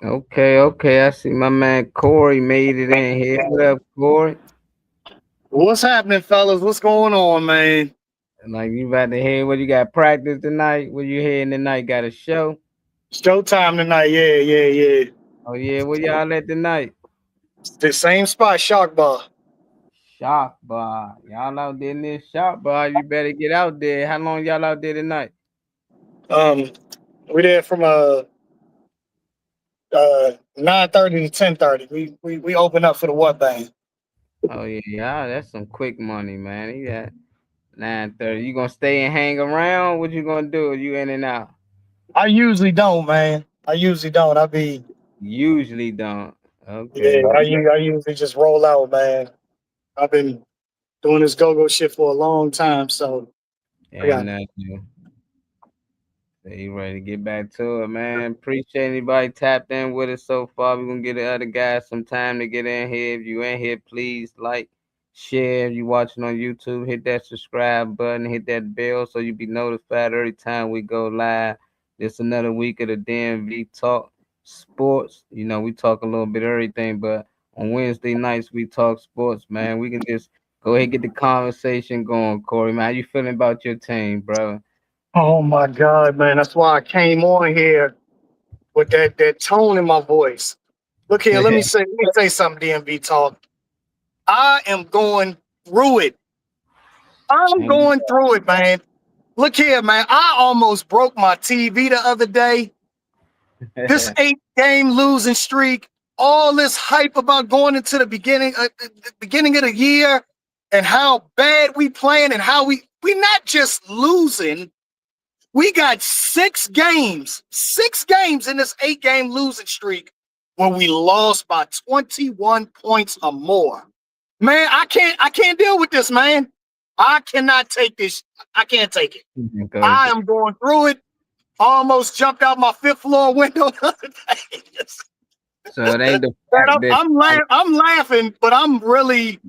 Okay. I see my man Corey made it in here. What up, Corey? What's happening, fellas? What's going on, man? Like you about to hear what you got practice tonight? What you hearing tonight? Got a show? Showtime tonight. Yeah. Oh yeah, where y'all at tonight? The same spot, Shark Bar. Shop bar. Y'all out there in this shop bar. You better get out there. How long y'all out there tonight? Um, we there from 9:30 to 10:30. We open up for the what bang. Oh yeah, that's some quick money, man. You got 9:30. You gonna stay and hang around? What you gonna do? You in and out? I usually don't, man. I usually don't. Usually don't. Okay. Yeah. I usually just roll out, man. I've been doing this go-go shit for a long time, so I Ain't got. nothing. So you ready to get back to it, man? Appreciate anybody tapped in with us so far. We're gonna get the other guys some time to get in here. If you in here, please like, share. If you watching on YouTube, hit that subscribe button, hit that bell so you be notified every time we go live. This another week of the DMV Talk Sports. You know, we talk a little bit of everything, but on Wednesday nights we talk sports, man. We can just go ahead and get the conversation going, Corey. Man, how you feeling about your team, bro? Oh my God, man! That's why I came on here with that tone in my voice. Look here, let me say something, DMV talk. I am going through it. I'm going through it, man. Look here, man. I almost broke my TV the other day. This 8 game losing streak, all this hype about going into the beginning of the year and how bad we playing and how we not just losing. We got 6 games in this 8 game losing streak where we lost by 21 points or more. Man, I can't deal with this, man. I cannot take this. I can't take it. I am going through it. Almost jumped out my fifth floor window the other day. So it ain't the Man, fact that I'm laughing, but I'm really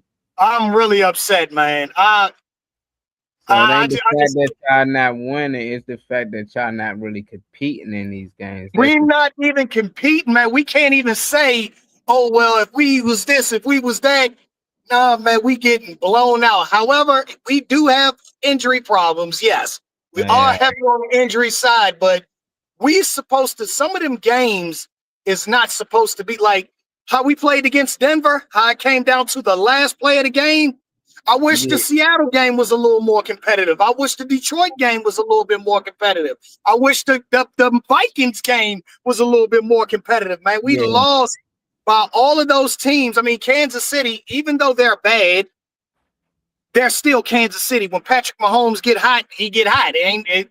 upset, man. so it I, ain't the I fact just that y'all not winning, it's the fact that y'all not really competing in these games. That's we're the not even competing, man. We can't even say, oh well, if we was this, if we was that. Nah, man, we getting blown out. However, we do have injury problems. Yes, we are yeah, heavy on the injury side, but we supposed to. Some of them games is not supposed to be like how we played against Denver. How it came down to the last play of the game. I wish the yeah, Seattle game was a little more competitive. I wish the Detroit game was a little bit more competitive. I wish the Vikings game was a little bit more competitive, man. We yeah, lost by all of those teams. I mean, Kansas City, even though they're bad, they're still Kansas City. When Patrick Mahomes get hot, he get hot. It ain't it,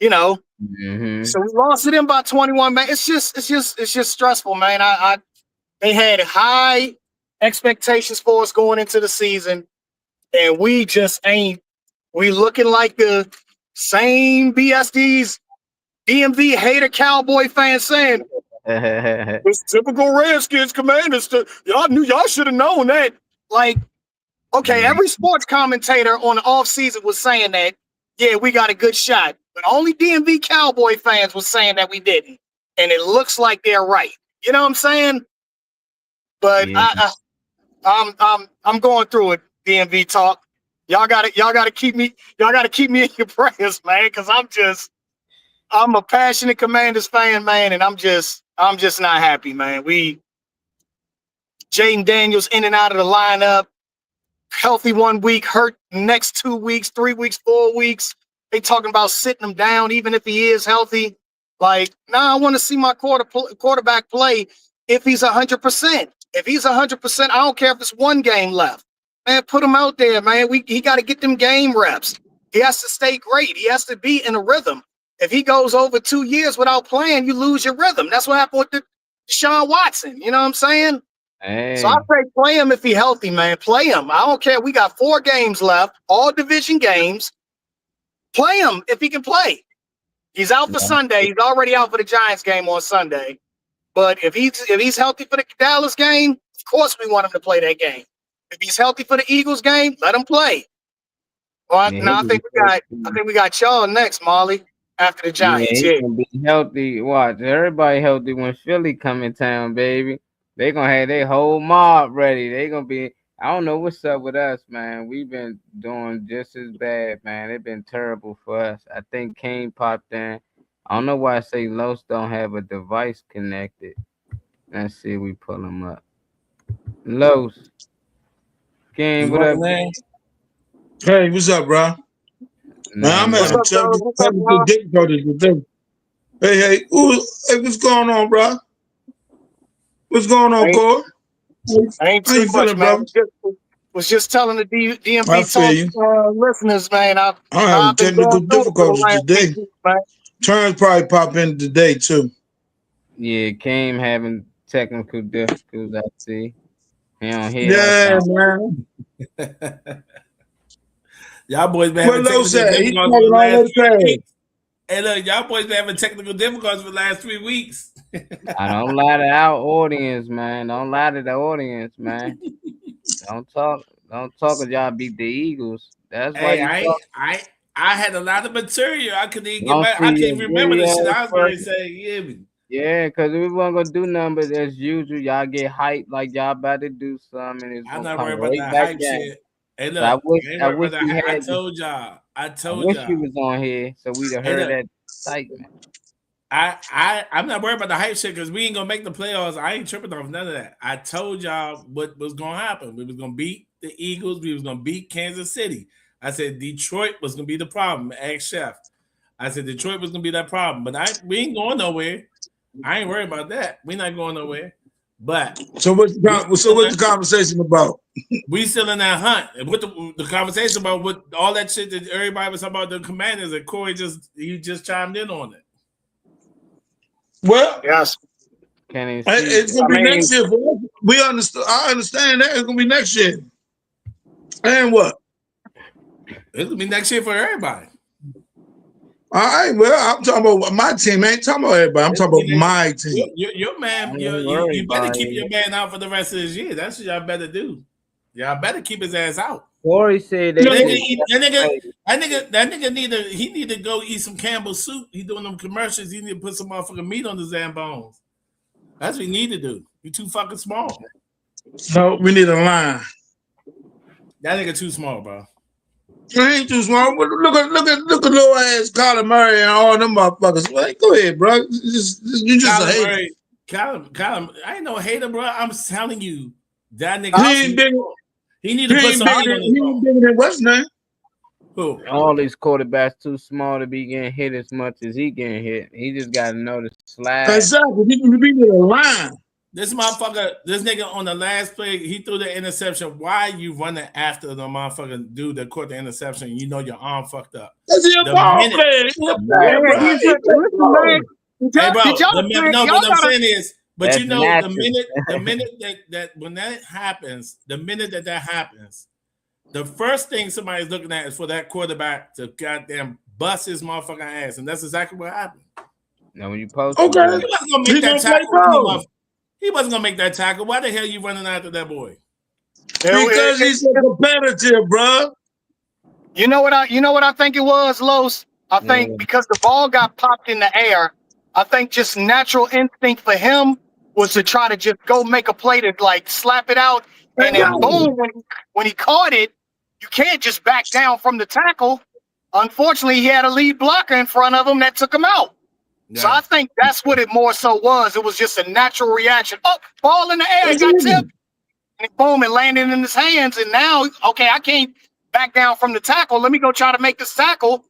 you know. mm-hmm. So we lost to them by 21, man. It's just stressful, man. They had high expectations for us going into the season, and we just ain't. We looking like the same BSDs, DMV hater Cowboy fans saying it's typical Redskins commanders. Y'all knew y'all should have known that. Like, okay, Yeah, every sports commentator on the offseason was saying that, yeah, we got a good shot. But only DMV Cowboy fans was saying that we didn't. And it looks like they're right. You know what I'm saying? But yeah. I'm going through it, DMV talk. Y'all gotta keep me in your prayers, man, because I'm a passionate Commanders fan, man, and I'm just not happy, man. Jaden Daniels in and out of the lineup, healthy 1 week, hurt next 2 weeks, 3 weeks, 4 weeks. They talking about sitting him down even if he is healthy. Like, nah, I want to see my quarterback play if he's 100%. If he's 100%, I don't care if it's 1 game left. Man, put him out there, man. He got to get them game reps. He has to stay great. He has to be in a rhythm. If he goes over 2 years without playing, you lose your rhythm. That's what happened with Deshaun Watson. You know what I'm saying? So I Hey, say play him if he healthy, man. Play him. I don't care. We got 4 games left, all division games. Play him if he can play. He's out for Sunday. He's already out for the Giants game on Sunday. But if he's healthy for the Dallas game, of course we want him to play that game. If he's healthy for the Eagles game, let him play. Well, yeah, now I think we got y'all next, Molly. after the Yeah, Giants. he Yeah. gonna be healthy. Watch, everybody healthy when Philly come in town, baby. They gonna have their whole mob ready. They gonna be. I don't know what's up with us, man. We've been doing just as bad, man. It's been terrible for us. I think Kane popped in. I don't know why I say Los don't have a device connected. Let's see if we pull him up. Los, Kane, You what right, up? man? Hey, what's up, bro? Man, I'm Nothing What's much. having up, dog? What's up, technical dog? difficulties with this. Hey, what's going on, bro? What's going on, Ain't, Corey? ain't How too you much, feeling, man. brother? Was just telling the I DMV feel talk you. listeners, man. I'm How having I've been technical going through it for the difficulties last 8 today. weeks, man. Turns probably pop in today too. Yeah, Kane having technical difficulties. I see. He don't hear us. Yeah, man. Y'all boys been What having Low technical said? He difficulties for talking the all last that 3 trash. weeks. Hey, look, y'all boys been having technical difficulties for the last 3 weeks. I don't lie to our audience, man. Don't lie to the audience, man. Don't talk. Don't talk. 'Cause y'all beat the Eagles. That's why Hey, you talk. I had a lot of material. I couldn't even get Don't back. I see can't your even remember the video shit I was going to first. say. You hear me? Yeah, cause we weren't gonna do nothing, but as usual, y'all get hyped like y'all about to do something, and it's I'm gonna not come worried about right that back hype down. shit. Hey, So I look, wish, I ain't I worried wish about that. we I had you. told y'all. I I told wish you y'all. was on here so we'd have Hey, heard look, that excitement. I'm not worried about the hype shit because we ain't gonna make the playoffs. I ain't tripping off none of that. I told y'all what was gonna happen. We was gonna beat the Eagles. We was gonna beat Kansas City. I said Detroit was gonna be the problem. Ex Chef. I said Detroit was gonna be that problem, but we ain't going nowhere. I ain't worried about that. We not going nowhere. But So what's we still what's the conversation about? we still in that hunt. And with the conversation about what all that shit that everybody was talking about the Commanders, and Corey just chimed in on it. Well, Yes. Can't even see. it's gonna I be mean, next year. For us. We understand. I understand that it's gonna be next year. And what? It's gonna be next year for everybody. All right. Well, I'm talking about my team. I ain't talking about everybody. I'm It's gonna talking be about next. my team. Your I man, ain't worried you better about keep it. your man out for the rest of this year. That's what y'all better do. Y'all better keep his ass out. Corey said they That nigga, No, just that nigga need to go eat some Campbell's soup. He doing them commercials. He need to put some motherfucking meat on his damn bones. That's what he need to do. You too fucking small. no, we need a line. That nigga too small, bro. He ain't too small. Look at little ass Kyler Murray and all them motherfuckers. Well, go ahead, bro. You just a Kyler hater. Murray, Kyler, I ain't no hater, bro. I'm telling you, that nigga I, He too ain't bigger. small. He need He to put ain't some bigger meat than on his bone. West now. Who? all these quarterbacks too small to be getting hit as much as he getting hit. He just got to know to slide. Exactly. We need a line. This motherfucker, this nigga on the last play, he threw the interception. Why you running after the motherfucking dude that caught the interception? You know your arm fucked up. Cause he a The ball minute, player. He a yeah, player, bro. he's He a play listen, man. ball. hey bro, Did y'all no, y'all what I'm gotta saying is, but you That's know, natural. the minute that when that happens, the minute that happens, the first thing somebody's looking at is for that quarterback to goddamn bust his motherfucking ass, and that's exactly what happened. Now when you supposed to Okay. do He it, wasn't gonna He make that gonna play tackle ball. He wasn't gonna make that tackle. Why the hell you running after that boy? Because he's a competitive, bro. you know what I think it was, Los? I think yeah, because the ball got popped in the air, I think just natural instinct for him was to try to just go make a play to like slap it out, and then Exactly. boom, when he caught it, you can't just back down from the tackle. Unfortunately, he had a lead blocker in front of him that took him out. So Yeah. I think that's what it more so was. It was just a natural reaction. Oh, ball in the air, it got tipped, and boom, it landed in his hands. And now, okay, I can't back down from the tackle. Let me go try to make this tackle.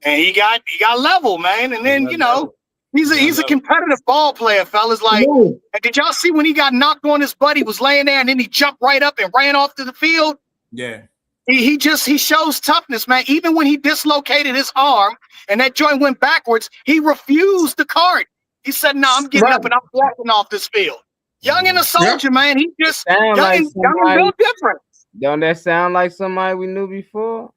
And he got level, man. And He then got level. he's He got a level. competitive ball player, fellas. Like, No. and did y'all see when he got knocked on his butt? He was laying there and then he jumped right up and ran off to the field. Yeah. He shows toughness, man. Even when he dislocated his arm and that joint went backwards, he refused the cart. He said, "No, I'm getting Right. up and I'm walking off this field." Young and a Yep. soldier, man. He just sound like young and somebody. built different. Don't that sound like somebody we knew before?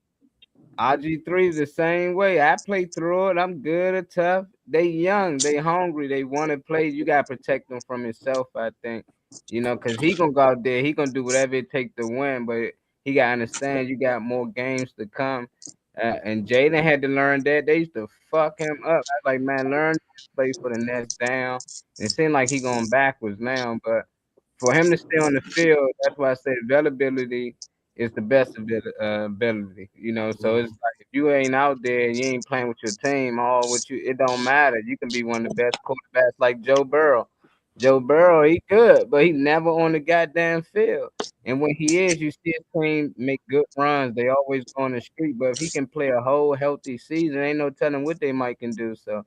RG3 is the same way. I play through it. I'm good or tough. They young, they hungry, they want to play. You gotta protect them from himself, I think. Cause he gonna go out there, he gonna do whatever it take to win, but he gotta understand you got more games to come. And Jaden had to learn that. They used to fuck him up. I was like, man, learn to play for the next down. And it seemed like he going backwards now, but for him to stay on the field, that's why I say availability is the best ability. So it's like if you ain't out there and you ain't playing with your team, it don't matter. You can be one of the best quarterbacks like Joe Burrow. Joe Burrow, he good, but he never on the goddamn field. And when he is, you see his team make good runs. They always go on the street. But if he can play a whole healthy season, ain't no telling what they might can do. So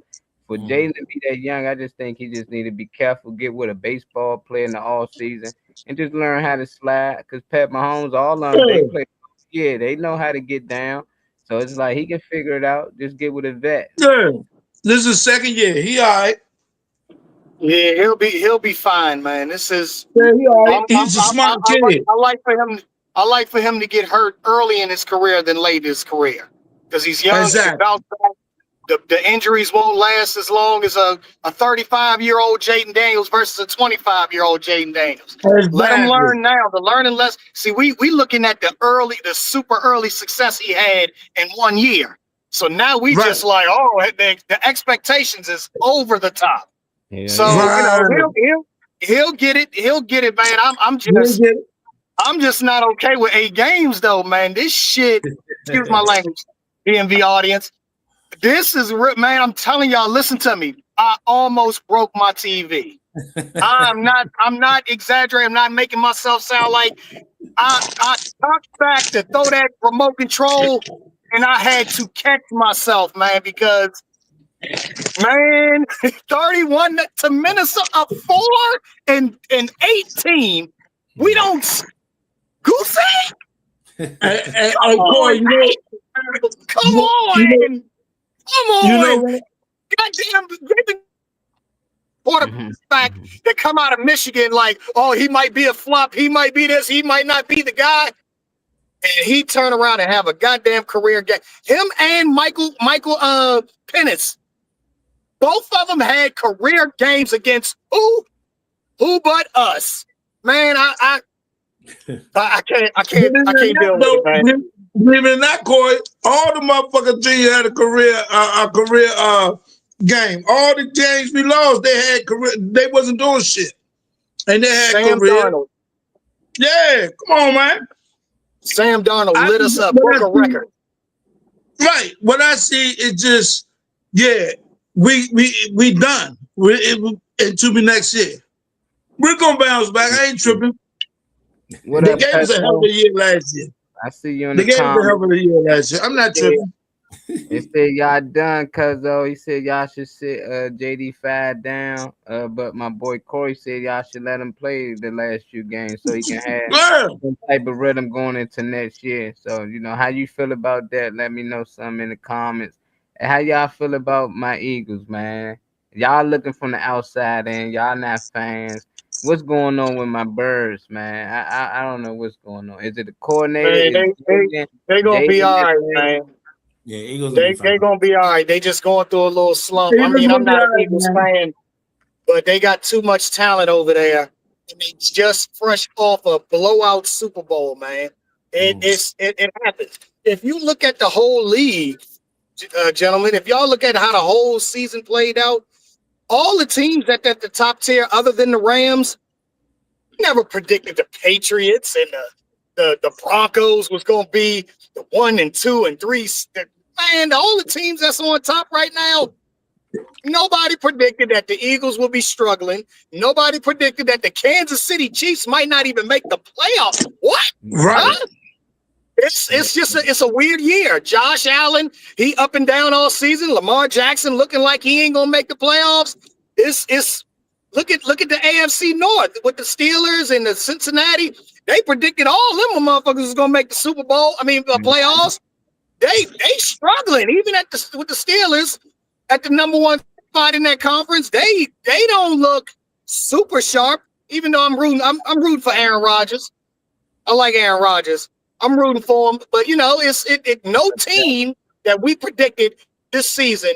for Jaden to be that young, I just think he just need to be careful, get with a baseball player in the all season, and just learn how to slide. Because Pat Mahomes, all of them, they play. Yeah, they know how to get down. So it's like he can figure it out. Just get with a vet. Yeah. This is second year. He all right. Yeah, he'll be fine, man. This is Yeah, he all right. He's a smart kid. I like for him to get hurt early in his career than late in his career because he's young. Exactly. The injuries won't last as long as a 35-year-old Jaden Daniels versus a 25-year-old Jaden Daniels. Exactly. Let him learn now. The learning less. See, we looking at the super early success he had in 1 year. So now we just like, the expectations is over the top. Yeah, so he'll get it. He'll get it, man. I'm just not okay with 8 games though, man. This shit. Excuse my language, DMV audience. This is man. I'm telling y'all. Listen to me. I almost broke my TV. I'm not exaggerating. I'm not making myself sound like I talked back to throw that remote control, and I had to catch myself, man, because. Man, 31 to Minnesota, up 4 and 18. We don't goose egg. Boy, come on. Goddamn quarterback that come out of Michigan like, he might be a flop, he might be this, he might not be the guy. And he turn around and have a goddamn career game. Him and Michael Penix. Both of them had career games against who but us. Man, I can't deal with it, man. Believe it or not, Corey, all the motherfuckers teams had a career game. All the games we lost, they had career. They wasn't doing shit, and they had Sam career. Darnold. Yeah, come on, man. Sam Darnold lit us up, broke a record. Right. What I see is just, we done. Until next year. We're gonna bounce back. I ain't tripping. They gave us a hell of a year last year. I see you in the comments. They gave us a hell of a year last year. I'm not tripping. They said y'all done, cuz he said y'all should sit JD5 down. But my boy Corey said y'all should let him play the last few games so he can have some type of rhythm going into next year. So how you feel about that? Let me know something in the comments. And how y'all feel about my Eagles, man? Y'all looking from the outside in, y'all not fans. What's going on with my Birds, man? I don't know what's going on. Is it the coordinator? They gonna be all right, man. Yeah, Eagles. They gonna be all right. They just going through a little slump. I mean, I'm not an Eagles fan, but they got too much talent over there, and they just fresh off a blowout Super Bowl, man. It happens. If you look at the whole league, gentlemen, if y'all look at how the whole season played out, all the teams at the top tier, other than the Rams, never predicted the Patriots and the Broncos was going to be the 1 and 2 and 3. Man, all the teams that's on top right now, nobody predicted that the Eagles will be struggling. Nobody predicted that the Kansas City Chiefs might not even make the playoffs. What? Right. Huh? It's just it's a weird year. Josh Allen, he up and down all season. Lamar Jackson looking like he ain't gonna make the playoffs. It's look at the AFC North with the Steelers and the Cincinnati. They predicted all them motherfuckers was gonna make the Super Bowl. Playoffs. They struggling even with the Steelers at the number 1 spot in that conference. They don't look super sharp. Even though I'm rooting for Aaron Rodgers. I like Aaron Rodgers. I'm rooting for him, but it's no team that we predicted this season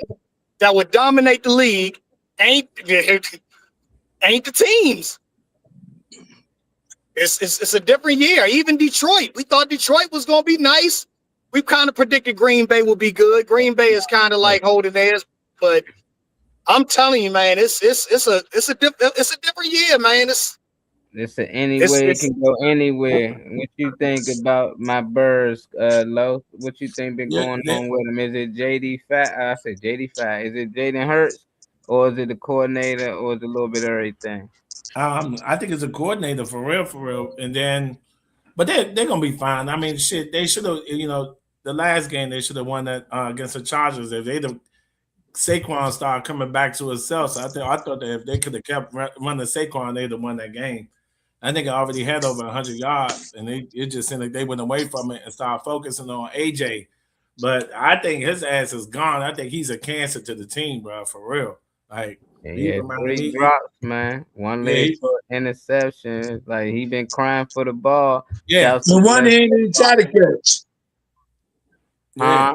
that would dominate the league ain't the teams. It's a different year. Even Detroit, we thought Detroit was going to be nice. we kind of predicted Green Bay would be good. Green Bay is kind of like holding theirs, but I'm telling you, man, it's a different year, man. It's anyway, it can go anywhere. What you think about my Birds, Lo? What you think been going on with them? Is it JD Fat? I said JD Fat. Is it Jaden Hurts, or is it the coordinator, or is it a little bit of everything? I think it's a coordinator for real. And then, but they're gonna be fine. I mean, shit, they should have. The last game they should have won that against the Chargers. If they'd have Saquon started coming back to himself, so I thought that if they could have kept running Saquon, they'd have won that game. I think I already had over 100 yards, and it just seemed like they went away from it and started focusing on AJ. But I think his ass is gone. I think he's a cancer to the team, bro, for real. Like, yeah, 3 drops, man. One leg for interception. Like, he been crying for the ball. Yeah, the one he didn't try to catch. Yeah,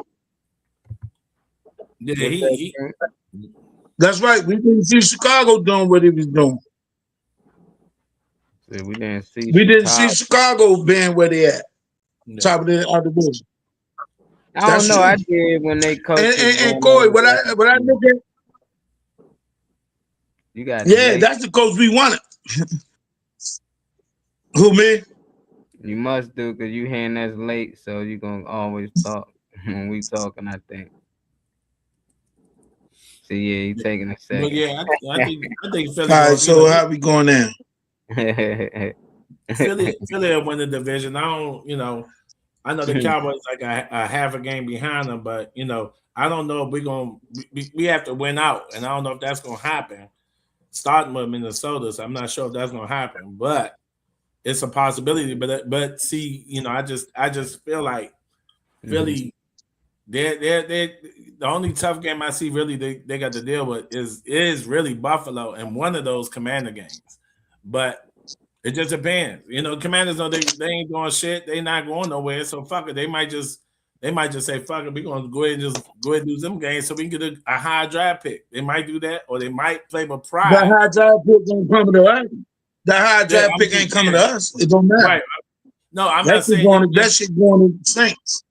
that's right. We didn't see Chicago doing what he was doing. We didn't see. We didn't see Chicago being where they at. No. Top of the division. I don't know. I did when they coached. And Corey, what I look at. You got. Yeah, that's the coach we wanted. Who, me? You must do, because you hearing us late, so you gonna always talk when we talking, I think. See, yeah, you taking a second. Well, yeah, I think Philly. All right, so how we going now? Philly will win the division. I don't, I know the Cowboys like a half a game behind them, but I don't know if we have to win out, and I don't know if that's gonna happen. Starting with Minnesota, so I'm not sure if that's gonna happen, but it's a possibility. But see, I just feel like Philly. They're the only tough game I see really they got to deal with is really Buffalo and one of those Commander games. But it just depends. Commanders know they ain't doing shit. They not going nowhere. So fuck it. They might just say fuck it. We're gonna go ahead and do them games so we can get a high draft pick. They might do that, or they might play with pride. The high draft pick ain't coming to us. The high draft pick ain't coming to us. It don't matter. Right. No, I'm not saying that shit going to the Saints.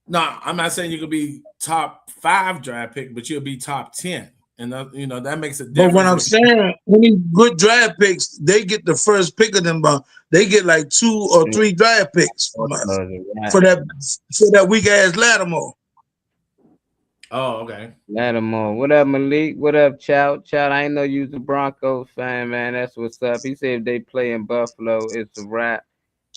No, I'm not saying you could be top 5 draft pick, but you'll be top 10. And that makes a difference. But what I'm saying, any good draft picks, they get the first pick of them. They get like 2 or 3 draft picks from us for that weak ass Lattimore. Oh, okay. Lattimore. What up, Malik? What up, Chow? I ain't know you was a Broncos fan, man. That's what's up. He said if they play in Buffalo, it's a wrap.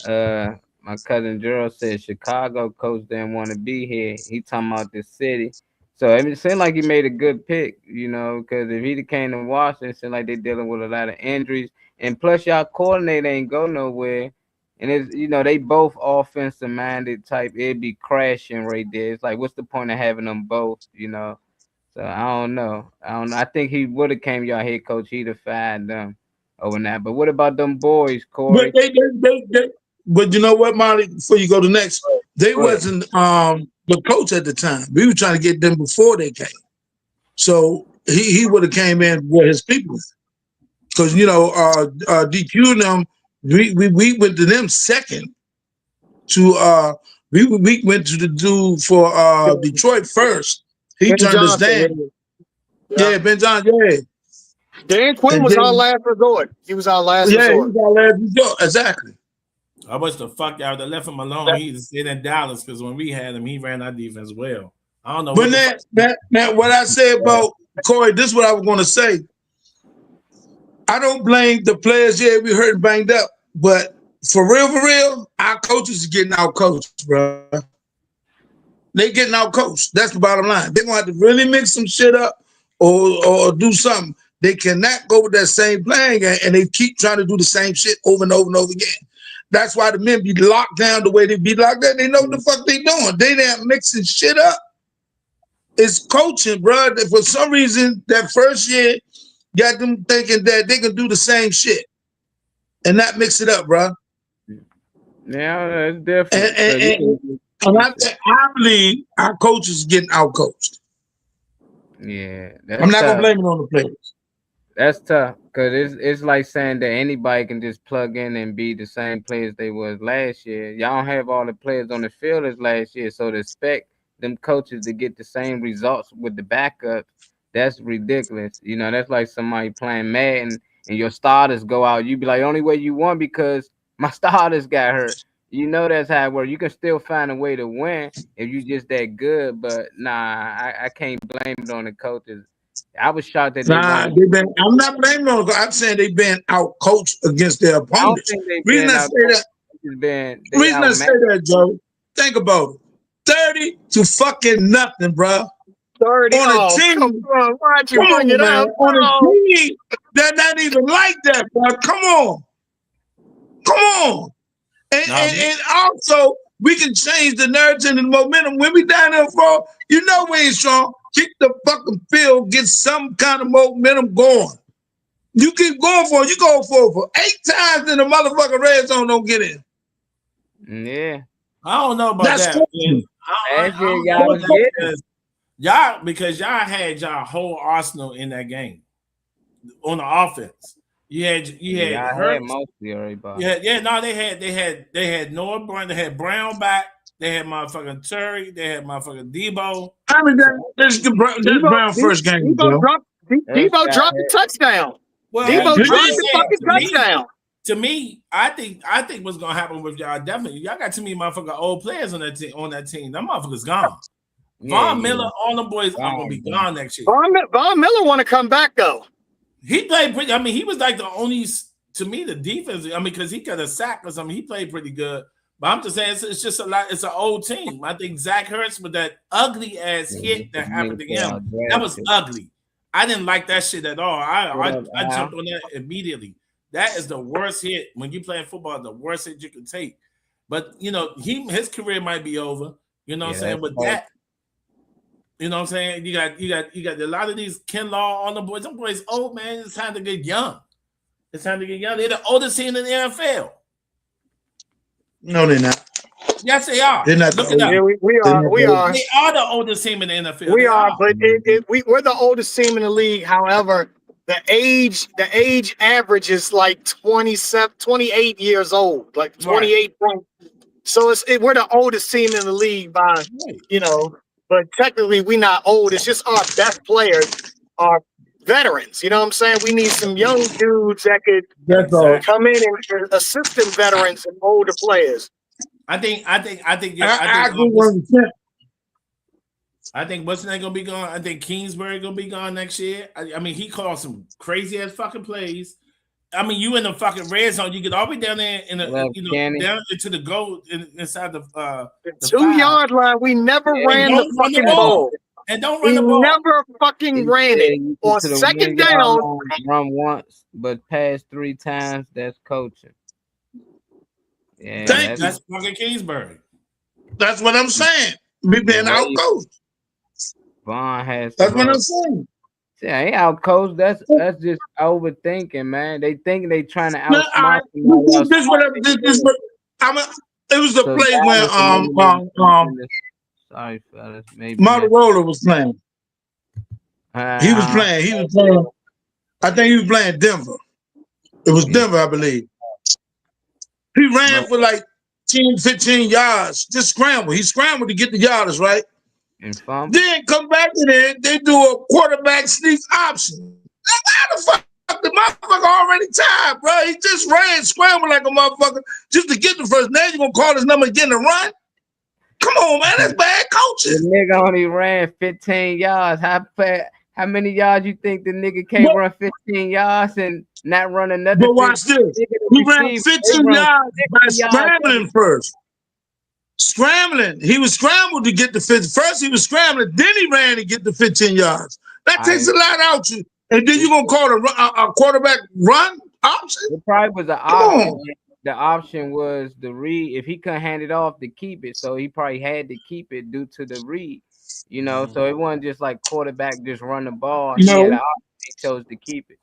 My cousin Gerald said Chicago coach didn't want to be here. He talking about the city. So it seemed like he made a good pick, because if he came to Washington, it seemed like they're dealing with a lot of injuries. And plus, y'all coordinator ain't go nowhere. And it's, they both offensive minded type. It'd be crashing right there. It's like, what's the point of having them both, So I don't know. I think he would have came y'all head coach. He'd have fired them over that. But what about them boys, Corey? But you know what, Molly? Before you go to next, they wasn't the coach at the time. We were trying to get them before they came, so he would have came in with his people. Because DQ and them, we went to them second. To we went to the dude for Detroit first. He turned us down. Yeah, Ben Johnson. Yeah. Dan Quinn was our last resort. He was our last resort. Yeah, he was our last resort. Exactly. I wish the fuck y'all would have left him alone. He just stayed in Dallas because when we had him, he ran our defense well. I don't know. But now, what I say about Corey, this is what I was going to say. I don't blame the players. Yeah, we hurt and banged up, but for real, our coaches are getting out coached, bro. They getting out coached. That's the bottom line. They're gonna have to really mix some shit up or do something. They cannot go with that same playing game, and they keep trying to do the same shit over and over and over again. That's why the men be locked down the way they be locked down. They know what the fuck they doing. They not mixing shit up. It's coaching, bro. For some reason, that first year got them thinking that they can do the same shit and not mix it up, bro. Yeah, it's different. And I believe our coaches getting out coached. Yeah, I'm not gonna blame it on the players. That's tough because it's like saying that anybody can just plug in and be the same players they was last year. Y'all don't have all the players on the field as last year, so to expect them coaches to get the same results with the backups, that's ridiculous. You know, that's like somebody playing Madden and your starters go out. You be like, only way you won because my starters got hurt. You know that's how it works. You can still find a way to win if you just that good, but nah, I can't blame it on the coaches. I was shocked that they Nah, won. I'm not blaming them. I'm saying they've been out coached against their I don't opponents. think they've Reason been I out. say that. They Reason I say that, Joe. Think about it. 30 to fucking nothing, bro. 30. On a Oh, team. come on. Why'd you Come bring on, it man. up? On a Oh, team they're not even like that, bro. Come on. Come on. And also, we can change the narrative and the momentum. When we down there for, you know we ain't strong. Kick the fucking field, get some kind of momentum going. You keep going for it. You go for 8 times in the motherfucking red zone, don't get in. Yeah. I don't know about That's that. crazy. Last year, I y'all don't was know getting. because y'all had y'all whole arsenal in that game on the offense. You had Y'all had Hurts. mostly everybody. No, they had Noah Brown, they had Brown back, they had motherfucking Terry, they had motherfucking Debo. I mean, that's Brown first game, bro. Debo dropped the touchdown. Well, Debo I'm dropped just the saying, fucking touchdown. to me, I think what's gonna happen with y'all definitely. Y'all got too many motherfucking old players on that team. Them motherfuckers gone. Von Miller, all them boys are gonna be gone next year. Von Miller want to come back though. He played pretty. I mean, he was like the only to me the defense. I mean, because he got a sack or something. He played pretty good. But I'm just saying, it's just a lot. It's an old team. I think Zach Ertz with that ugly ass hit that happened to him, that was ugly. I didn't like that shit at all. I jumped on that immediately. That is the worst hit when you playing football. The worst hit you can take. But you know, his career might be over. You know what I'm saying? With that, you know what I'm saying? You got a lot of these Ken Law on the boys. Them boys old, man. It's time to get young. It's time to get young. They're the oldest team in the NFL. No, they're not. Yes, they are. They're not. Look it up. Yeah, we are. They are the oldest team in the NFL. We are, but we're the oldest team in the league. However, the age average is like 27, 28 years old, like 28. Right. So we're the oldest team in the league by, you know, but technically we're not old. It's just our best players are veterans. You know what I'm saying? We need some young dudes that could come in and assist them veterans and older players. I think what's that gonna be gone? I think Kingsbury gonna be gone next year. I mean, he called some crazy ass fucking plays. I mean, you in the fucking red zone, you get all the way down there in the down into the goal inside the 2-yard line. We never ran the fucking ball. And don't run the ball. Never fucking ran it. On second down, run once, but pass 3 times. That's coaching. Yeah, that's fucking Kingsbury. That's what I'm saying. We been out coached. Vaughn has. That's what I'm saying. Yeah, ain't out coached. That's just overthinking, man. They think they trying to outsmart somebody else. It was the play when sorry, fellas. Maybe Motorola was playing. He was playing. I think he was playing Denver. It was Denver, I believe. He ran for like 10, 15 yards. Just scramble. He scrambled to get the yardage, right? Then come back in there, they do a quarterback sneak option. How the fuck the motherfucker already tired, bro? He just ran, scrambled like a motherfucker just to get the first. Now you gonna call his number again to run? Come on, man, that's bad coaching. The nigga only ran 15 yards. How many yards you think the nigga can't run 15 yards and not run another? But watch this. He ran 15 yards by scrambling first. Scrambling. He was scrambled to get the 50. First he was scrambling, then he ran to get the 15 yards. That takes a lot out you. And then you're going to call a quarterback run option? It probably was an option. The option was the read. If he couldn't hand it off to keep it, so he probably had to keep it due to the read. You know, so it wasn't just like quarterback just run the ball. And he chose to keep it.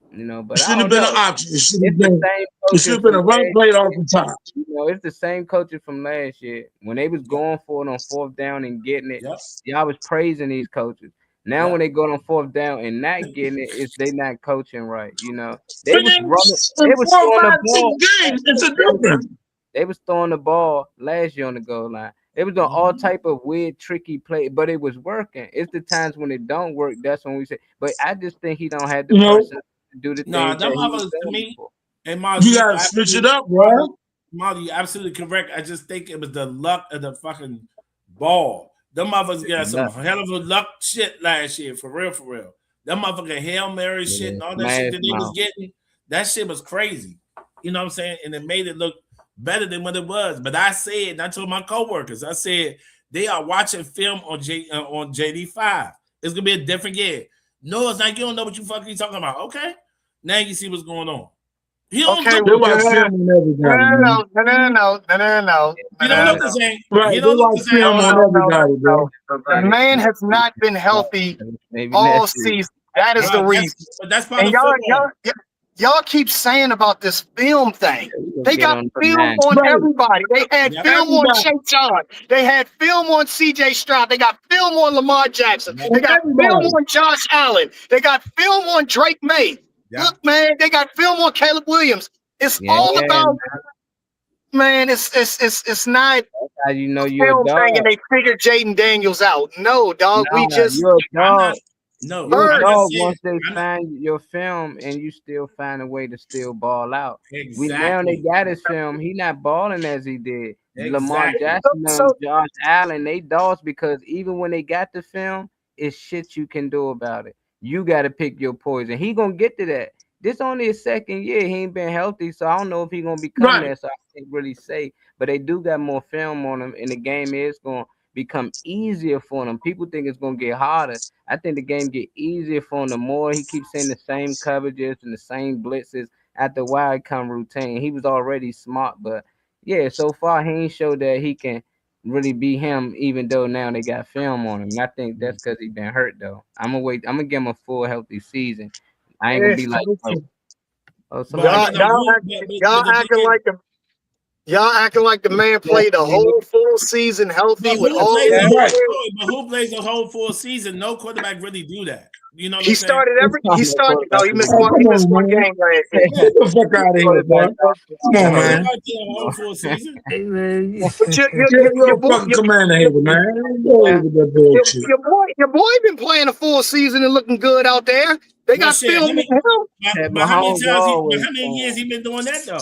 You know, but it should have been an option. It should have been a run play off the top. You know, it's the same coaches from last year. When they was going for it on 4th down and getting it, y'all was praising these coaches. Now when they go on 4th down and not getting it, it's they not coaching right. You know, they But was then running, in they was 4, throwing 5, the 6 ball. games, it's a difference. They was throwing the ball last year on the goal line. It was doing all type of weird, tricky play, but it was working. It's the times when it don't work. That's when we say. But I just think he don't have the You know, person to do the Nah, things that them he was others to doing me. before. And Miles, you gotta switch it up, bro. Molly, you're absolutely correct. I just think it was the luck of the fucking ball. Them motherfuckers got some hell of a luck shit last year, for real, for real. Them motherfucking Hail Mary shit and all that shit that they was getting, that shit was crazy. You know what I'm saying? And it made it look better than what it was. But I said, and I told my coworkers, I said, they are watching film on JD5. It's gonna be a different game. No, it's like you don't know what you fucking talking about. Okay. Now you see what's going on. He don't Okay, look They watch film on everybody. no. He don't look the same. Right, He they don't look watch the same. film on everybody, bro. The man has not been healthy Maybe all next week. season. That is the reason. But that's part And of football. y'all keep saying about this film thing. They Get got on the film line. on Right. everybody. They had Yeah. film on Everybody. Shea John. They had film on CJ Stroud. They got film on Lamar Jackson. Yeah. They got Everybody. film on Josh Allen. They got film on Drake May. Yeah. Look, man, they got film on Caleb Williams. It's Yeah, all yeah, about, man. It's not That's how you know a you're a film dog. thing and they figured Jaden Daniels out. No, dog. Nah, We just you're a dog. No, You're a I'm not dog saying- once they I'm not- find your film and you still find a way to still ball out. Exactly. Now they got his film. He not balling as he did. Lamar Exactly. Jackson So- and Josh Allen, they dogs because even when they got the film, it's shit you can do about it. You got to pick your poison. He gonna get to that. This only his 2nd year. He ain't been healthy, so I don't know if he gonna become Right. there. So I can't really say. But they do got more film on him, and the game is gonna become easier for them. People think it's gonna get harder. I think the game get easier for him. The more he keeps saying the same coverages and the same blitzes, after a while it come routine. He was already smart, but yeah, so far he ain't showed that he can really be him, even though now they got film on him. And I think that's because he been hurt though. I'm gonna give him a full healthy season. I ain't gonna be like, oh, somebody. Y'all acting like the man played a whole full season healthy But with who all plays that. but who plays the whole full season? No quarterback really do that. You know what He I'm saying? started no, he missed one game last year. Get the fuck out of here, bro. Come on, man. Nobody did a whole full season. Hey, man. But Your fucking commander here, man. Go over that bullshit. your boy been playing a full season and looking good out there. They got shit, film how many- on him. But how many Mahomes times? But always how many years he been doing that though?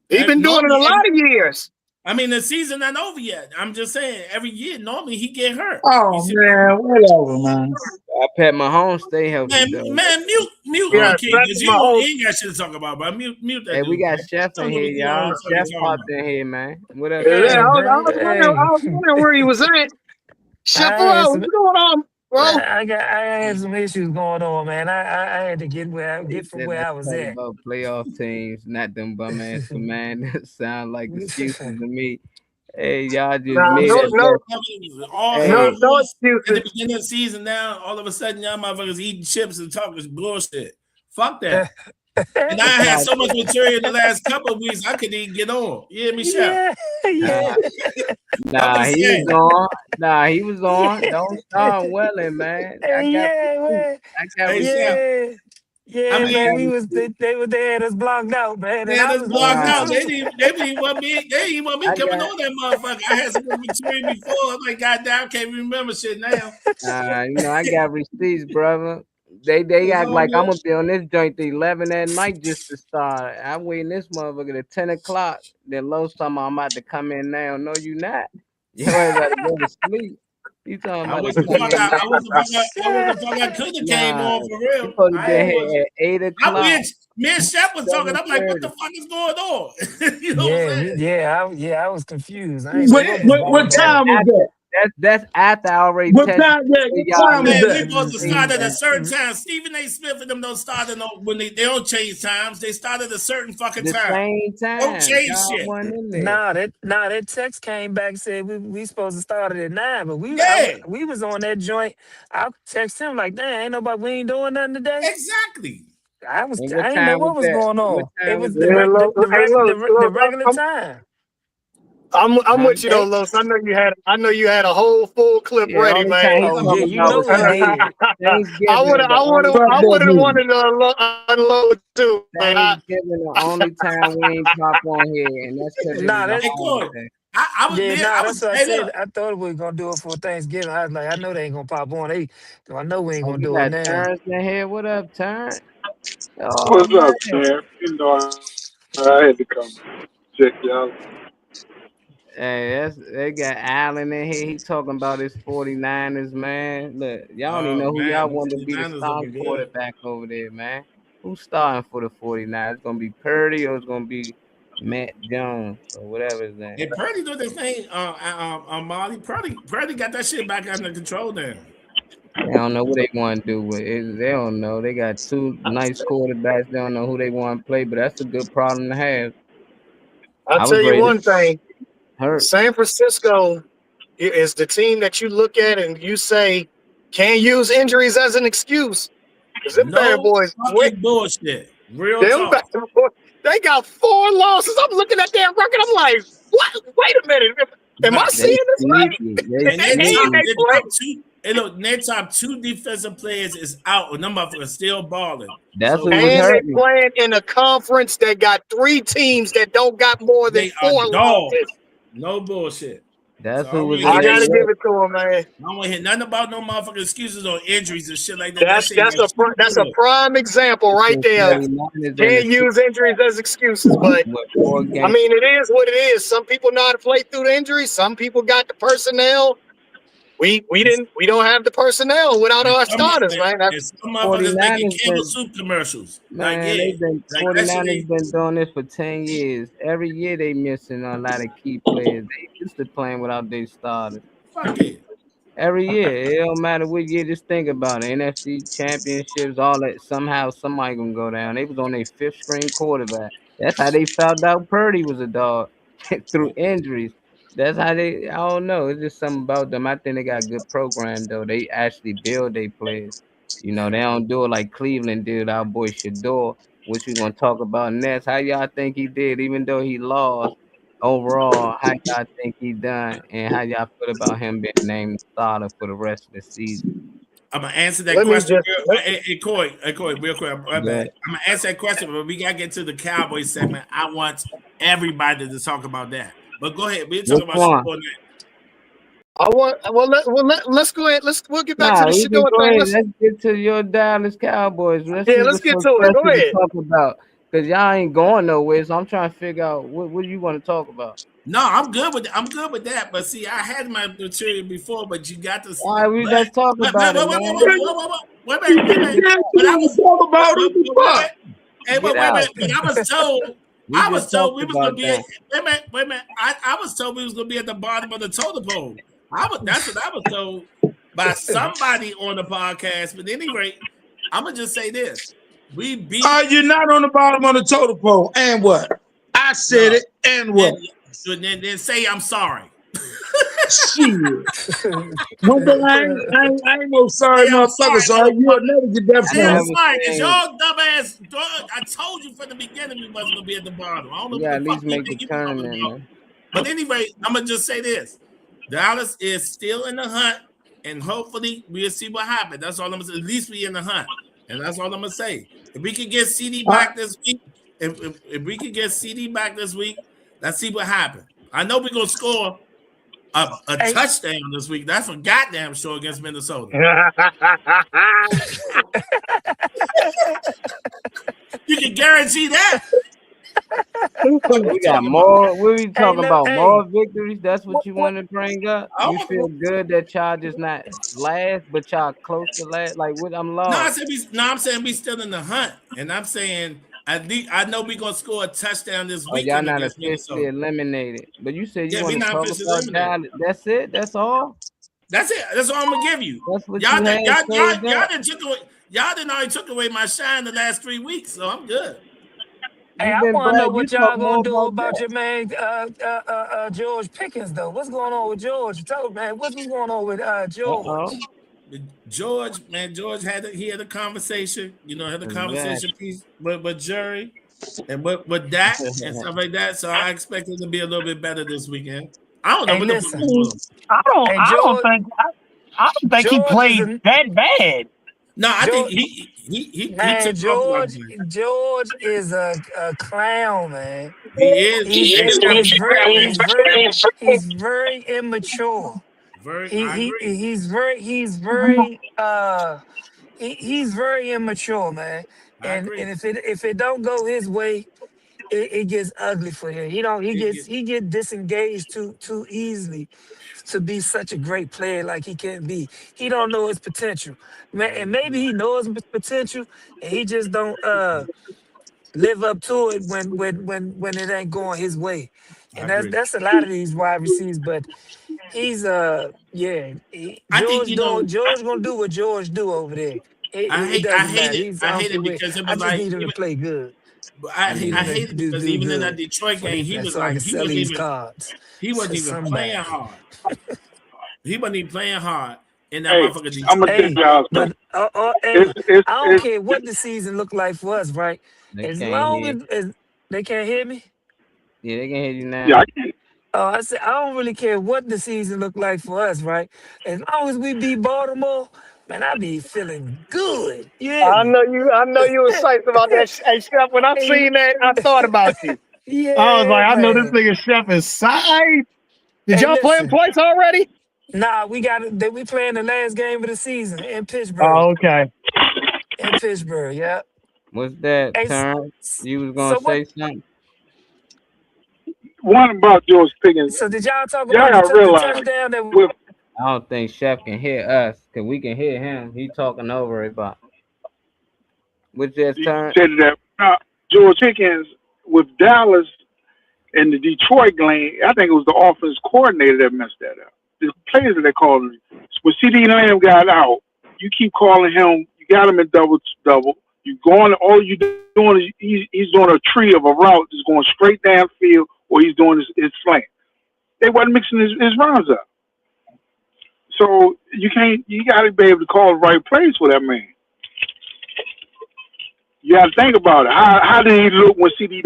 He been doing it a lot of years. I mean, the season not over yet. I'm just saying, every year normally he get hurt. Oh, man. Whatever, man. Pat Mahomes stay healthy Man, though. mute Yeah, on King, Patrick 'cause Mahomes. you ain't got shit to talk about, but mute that. Hey, we dude, got man. Chef Tell in me here, what you y'all. want to Chef talk popped about. in here, man. What up? Yeah, Chef? I was wondering where he was at. Chef, what's going on, bro? I had some issues going on, man. I had to get from where I was at. About playoff teams, not them bum ass commanders. Sound like excuses to me. Hey, y'all just Nah, made no, it. no. All Hey. no, No at the excuses. beginning of the season now, all of a sudden y'all motherfuckers eating chips and talking bullshit. Fuck that. And I had so much material the last couple of weeks, I couldn't even get on. You hear me, Chef? Yeah. Nah, he was on. Nah, he was on. Don't start welling, man. I got man. Hey, Yeah, I mean, man. They had us blocked out, man. They and had I us was blocked going out. through. They didn't want me. They didn't want me coming on that motherfucker. I had some material before. I'm like, goddamn, I can't remember shit now. I got receipts, brother. They act like I'm gonna be on this joint to 11 at night just to start. I'm waiting this motherfucker to 10 o'clock. Then Lowe's talking about I'm about to come in now. No, you not. You ain't about to go to sleep. You talking I about wasn't fuck I could have came on for real. You supposed to be here at 8 o'clock. Me and Shep was talking. I'm like, what the fuck is going on? You know what I'm saying? I was confused. I ain't know What time was that? That's after I already What tested. time was Man, we that? supposed to start at a certain time. Stephen A. Smith and them don't start when they don't change times. They start at a certain fucking The time. same time. Don't change Y'all shit. wasn't in there. that text came back and said we supposed to start it at 9, but we was on that joint. I text him like, damn, ain't nobody, we ain't doing nothing today. Exactly. I And what didn't time know what was that? going on. What time It was was the regular time. I'm with you though, Los. I know you had a whole full clip ready, only man. time he Oh talk yeah, you about know was he did. Thanksgiving. I would Fuck have that wanted to unload too, man. Thanksgiving the only time we ain't pop on here, and that's because it Nah, was a that's Hey, Corey, holiday. I was yeah, there. nah, I that's was what I straight said. up. I thought we were gonna do it for Thanksgiving. I was like, I know they ain't gonna pop on. I know we ain't Oh, gonna we do it got now. Terrence in here. What up, Terrence? Oh What's up, man. champ? You know, I had to come check y'all. Hey, they got Allen in here. He talking about his 49ers, man. Look, y'all don't even Oh know who man, y'all the want to be the 49ers starting looking good. quarterback over there, man. Who's starting for the 49ers? It's gonna be Purdy or it's gonna be Matt Jones or whatever his name. Hey, Purdy doing this thing. Molly Purdy got that shit back under control now. They don't know what they want to do with it. They don't know. They got two nice quarterbacks. They don't know who they want to play, but that's a good problem to have. I'll I tell was you ready to one thing. hurt. San Francisco is the team that you look at and you say can't use injuries as an excuse. Because them bad No boys, fucking bullshit. Real them bad talk. boys, they got 4 losses. I'm looking at their record. I'm like, what? Wait a minute. Am I Right. They seeing this right? sneaky. They And And sneaky. they play. their top two defensive players is out, and them motherfuckers still balling. That's So who was And they hurting. playing in a conference that got 3 teams that don't got more than they are 4 dogs. losses. No bullshit. That's So who was I getting gotta wrecked. give it to him, man. I don't want to hear nothing about no motherfucking excuses on injuries and shit like that. That That's shit that's got a shit to that's do a with it. prime example right The there. 49ers and Can't the use injuries as excuses, but with 4 I games. mean it is what it is. Some people know how to play through the injuries. Some people got the personnel. We don't have the personnel without And our some, starters, man. and That's some motherfuckers making 49ers Campbell been soup commercials. Like, man, yeah. they've been Like, that shit 49ers ain't been doing this for 10 years. Every year they missing a lot of key players. They used to playing without their starters. fuck it. Every year. It don't matter what year, just think about it. NFC championships, all that somehow somebody gonna go down. They was on their 5th string quarterback. That's how they found out Purdy was a dog through injuries. That's how they I don't know. It's just something about them. I think they got a good program though. They actually build their players. You know, they don't do it like Cleveland did our boy Shador, which we're gonna talk about next. How y'all think he did, even though he lost? Overall, how y'all think he done, and how y'all feel about him being named starter for the rest of the season? I'm gonna answer that let me question. just Hey, Corey, real quick. Right back. I'm gonna answer that question, but we gotta get to the Cowboys segment. I want everybody to talk about that. But go ahead. We'll talk Which about one? Shador next. let's go ahead. We'll get back to Nah, the we can Shador go thing. ahead. Let's get to your Dallas Cowboys. Let's see Let's what's get so to it. Go special to ahead. talk about. Cause y'all ain't going nowhere, so I'm trying to figure out what do you want to talk about. No, I'm good with that. But see, I had my material before, but you got to. All right, let's talk about it, man. Wait a minute. But I was talk about it. What? Hey, but Get wait a out. minute. But I was told. We I was just told talked we was gonna about be. that. Wait a minute. I was told we was gonna be at the bottom of the totem pole. That's what I was told by somebody on the podcast. But anyway, I'm gonna just say this: we beat. You're not on the bottom of the totem pole. And what? I said it. And what? Then say I'm sorry. Shit. One thing I ain't no sorry Hey, I'm motherfucker. sorry, Sorry, you'll never get that Say I'm from me. sorry, because y'all dumbass. I told you from the beginning we wasn't gonna be at the bottom. I don't know You what gotta the at fuck least you make the think you talking tournament, about. man. But anyway, I'm gonna just say this: Dallas is still in the hunt, and hopefully we'll see what happens. That's all I'm gonna say. At least we in the hunt, and that's all I'm gonna say. If we can get CD back this week, if we can get CD back this week, let's see what happens. I know we're gonna score a touchdown this week. That's for goddamn sure against Minnesota. You can guarantee that. We got more. What are we talking about? Hey. More victories? That's what you want to bring up? You Oh. feel good that y'all just not last, but y'all close to last? Like, what? I'm lost. I'm saying we still in the hunt, and I'm saying at least I know we're gonna score a touchdown this Oh, y'all weekend not against officially Minnesota. eliminated, but you said you Yeah, want we to not talk officially about eliminated. Dallas. That's it. That's all. That's it. That's all I'm gonna give you. That's what Y'all you had saved up. didn't already took away my shine the last 3 weeks, so I'm good. Hey, I want to know what y'all gonna do about your man, George Pickens, though. What's going on with George? Tell me, man, what's going on with George? George had a conversation, had a conversation piece with Jerry. and with that and stuff like that. So I expect it to be a little bit better this weekend. I don't know Hey, what the fuck is going on. Hey, I don't think he George is played a that bad. No, I think George. he Man, took off a lot of time. George is a clown, man. He is. He's very immature. Very. He I he agree. he's very immature, man. I And agree. if it don't go his way, it gets ugly for him. He get disengaged too easily to be such a great player like he can be. He don't know his potential. Man, and maybe he knows his potential and he just don't live up to it when it ain't going his way. I And agree. that's a lot of these wide receivers, but he's I think George gonna do what George do over there. It I doesn't hate matter. it. I I don't hate care it where. because it I was just like need him to play good. I I need him hate to it because do even in that good Detroit for game, he was so I like can sell these cards he wasn't to even somebody. playing hard. He wasn't even playing hard in that Hey, motherfucker I'm Detroit. gonna tell y'all something. Hey, It's I don't care what the season look like for us, right? They As can't long hear. as they can't hear me. Yeah, they can hear you now. yeah, I can't. Oh, I said I don't really care what the season look like for us, right? As long as we beat Baltimore, man, I be feeling good. You hear I me? know you was psyched about that. Hey, Chef, when I Hey, seen that, I thought about you. I was yeah, like, I know this man. nigga Chef is psyched. Did Hey, y'all play him listen. twice already? Nah, we playing the last game of the season in Pittsburgh. Oh, okay. In Pittsburgh, yeah. What's that, Hey, Terrence? You was gonna so what? say something? One about George Pickens, So did y'all talk y'all about gotta the realize touchdown that? with I don't think Chef can hear us, cause we can hear him. He talking over it, but what's that, you Terrence? said that George Pickens with Dallas and the Detroit game, I think it was the offense coordinator that messed that up. The players that they called him. When CD Lamb got out, you keep calling him. You got him in double. You going. All you doing is he's doing a tree of a route that's going straight downfield, or he's doing his slant. They wasn't mixing his runs up. So you can't. You got to be able to call the right plays for that man. You got to think about it. How did he look when CD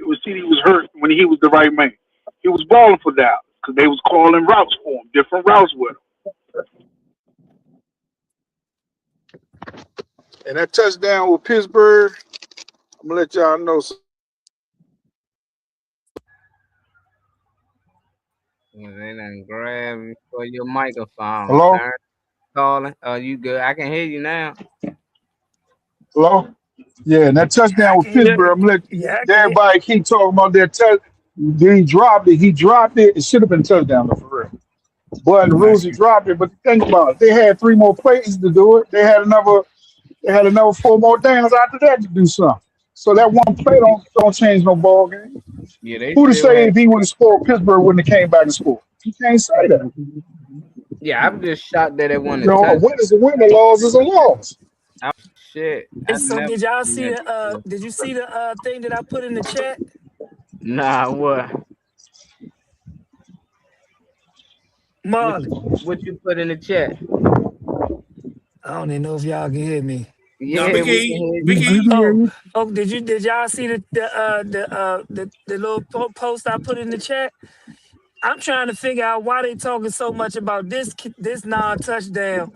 was hurt when he was the right man? He was balling for Dallas because they was calling routes for him, different routes with him. And that touchdown with Pittsburgh, I'm gonna let y'all know. Well, they done grab you for your microphone, Hello, Terrence. Calling. Oh, you good? I can hear you now. hello. Yeah, and that Yeah, I touchdown with can hear Yeah. Pittsburgh, I'm you. gonna let Yeah, I can hear. everybody keep talking about that touch. He dropped it. He dropped it. It should have been a touchdown though, for real. But the rules he dropped it. But think about it. They had 3 more plays to do it. They had another 4 more downs after that to do something. So that one play don't change no ball game. Yeah, they Who to still say had. if he would have scored, Pittsburgh wouldn't have came back and scored? You can't say that. Yeah, I'm just shocked that it You wasn't a know, a touch. win is a win, a loss is a loss. Shit, Hey, I so never did y'all seen see that the before. did you see the thing that I put in the chat? Nah, what? Marley? What you put in the chat? I don't even know if y'all can hear me. No, Yeah, we can hear You you. can hear Oh, you. did y'all see the little post I put in the chat? I'm trying to figure out why they talking so much about this non-touchdown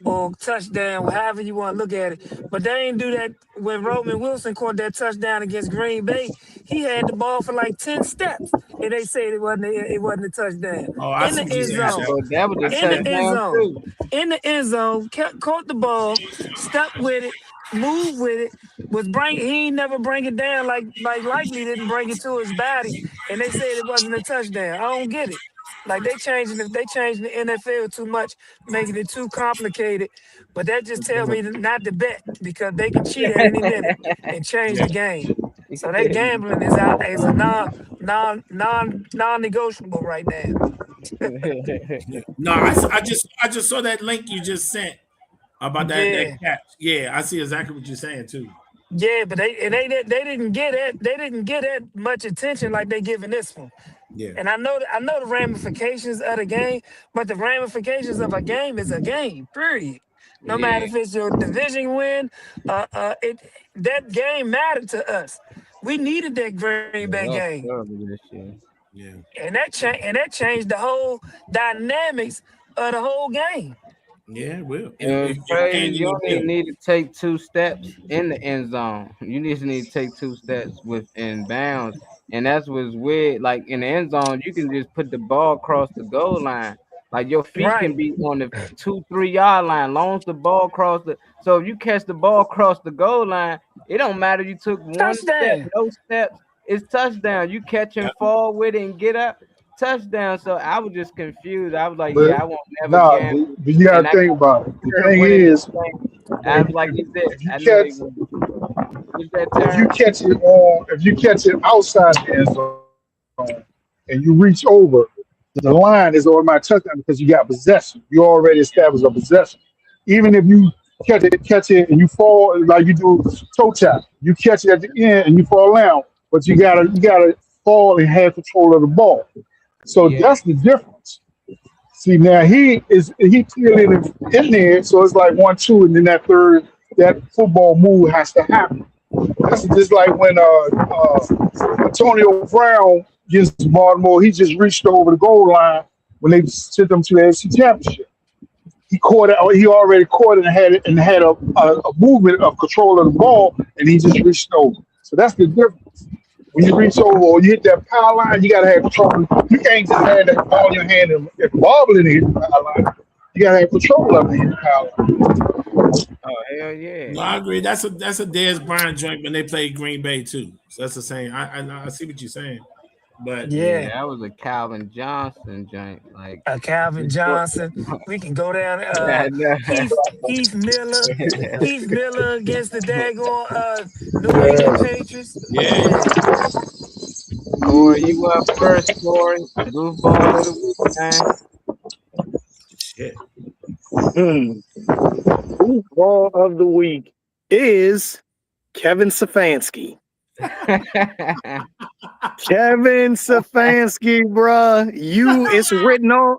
or touchdown, however you want to look at it. But they ain't do that when Roman Wilson caught that touchdown against Green Bay. He had the ball for like 10 steps, and they said it wasn't a touchdown. Oh, I In see the what you're end saying, I Chef. zone. thought that was a I see In the that. end touchdown zone. too. In the end zone, caught the ball, stepped with it, moved with it, he ain't never bring it down like likely didn't bring it to his body, and they said it wasn't a touchdown. I don't get it. Like they changing the NFL too much, making it too complicated. But that just tells me not to bet because they can cheat at any minute and change Yeah. the game. So that gambling is a non-negotiable right now. No, I just saw that link you just sent about that Yeah. catch. Yeah, I see exactly what you're saying too. Yeah, but they didn't get that much attention like they giving this one. Yeah. And I know the ramifications of the game, but the ramifications of a game is a game. Period. No matter Yeah. if it's your division win, that game mattered to us. We needed that Green They Bay lost game, terrible this year. Yeah. and that changed the whole dynamics of the whole game. Yeah, it will. And it's It crazy. can and You it only will. need to take 2 steps in the end zone. You just need to take 2 steps within bounds. And that's what's weird. Like in the end zone, you can just put the ball across the goal line. Like your feet can Right, be on the 2, 3 yard line, long as the ball cross the. So if you catch the ball across the goal line, it don't matter. You took 1 step, touchdown. no steps. It's touchdown. You catch and fall with it and get up, touchdown. So I was just confused. I was like, But yeah, I won't never nah, gamble. but you And gotta I think about it. The Terry thing winning this is, game. I if, was like if, you said, if you I know catch they won. What's that if you term? catch it on if you catch it outside the end zone and you reach over, the line is automatic touchdown because you got possession. You already established a possession. Even if you catch it and you fall like you do toe tap, you catch it at the end and you fall down, but you gotta fall and have control of the ball. So Yeah, that's the difference. See now he clearly in there, so it's like 1-2, and then that football move has to happen. That's just like when Antonio Brown against Baltimore, he just reached over the goal line when they sent them to the AFC Championship. He caught it. He already caught it and had a movement of control of the ball, and he just reached over. So that's the difference. When you reach over or you hit that power line, you gotta have control. You can't just have that ball in your hand and wobbling to hit the power line. You gotta have control of it in the power line. oh hell yeah. No, I agree. That's a Dez Bryant joint when they played Green Bay too. So that's the same. I see what you're saying, but Yeah, Yeah, that was a Calvin Johnson joint. Like Calvin before Johnson. We can go down. I know. Heath Miller. Heath Miller against the daggone New England Patriots. yeah, Yeah. Corey, you up first, Corey. Goofball of the week, man. shit. Goofball of the week is Kevin Stefanski. Kevin Stefanski, bruh.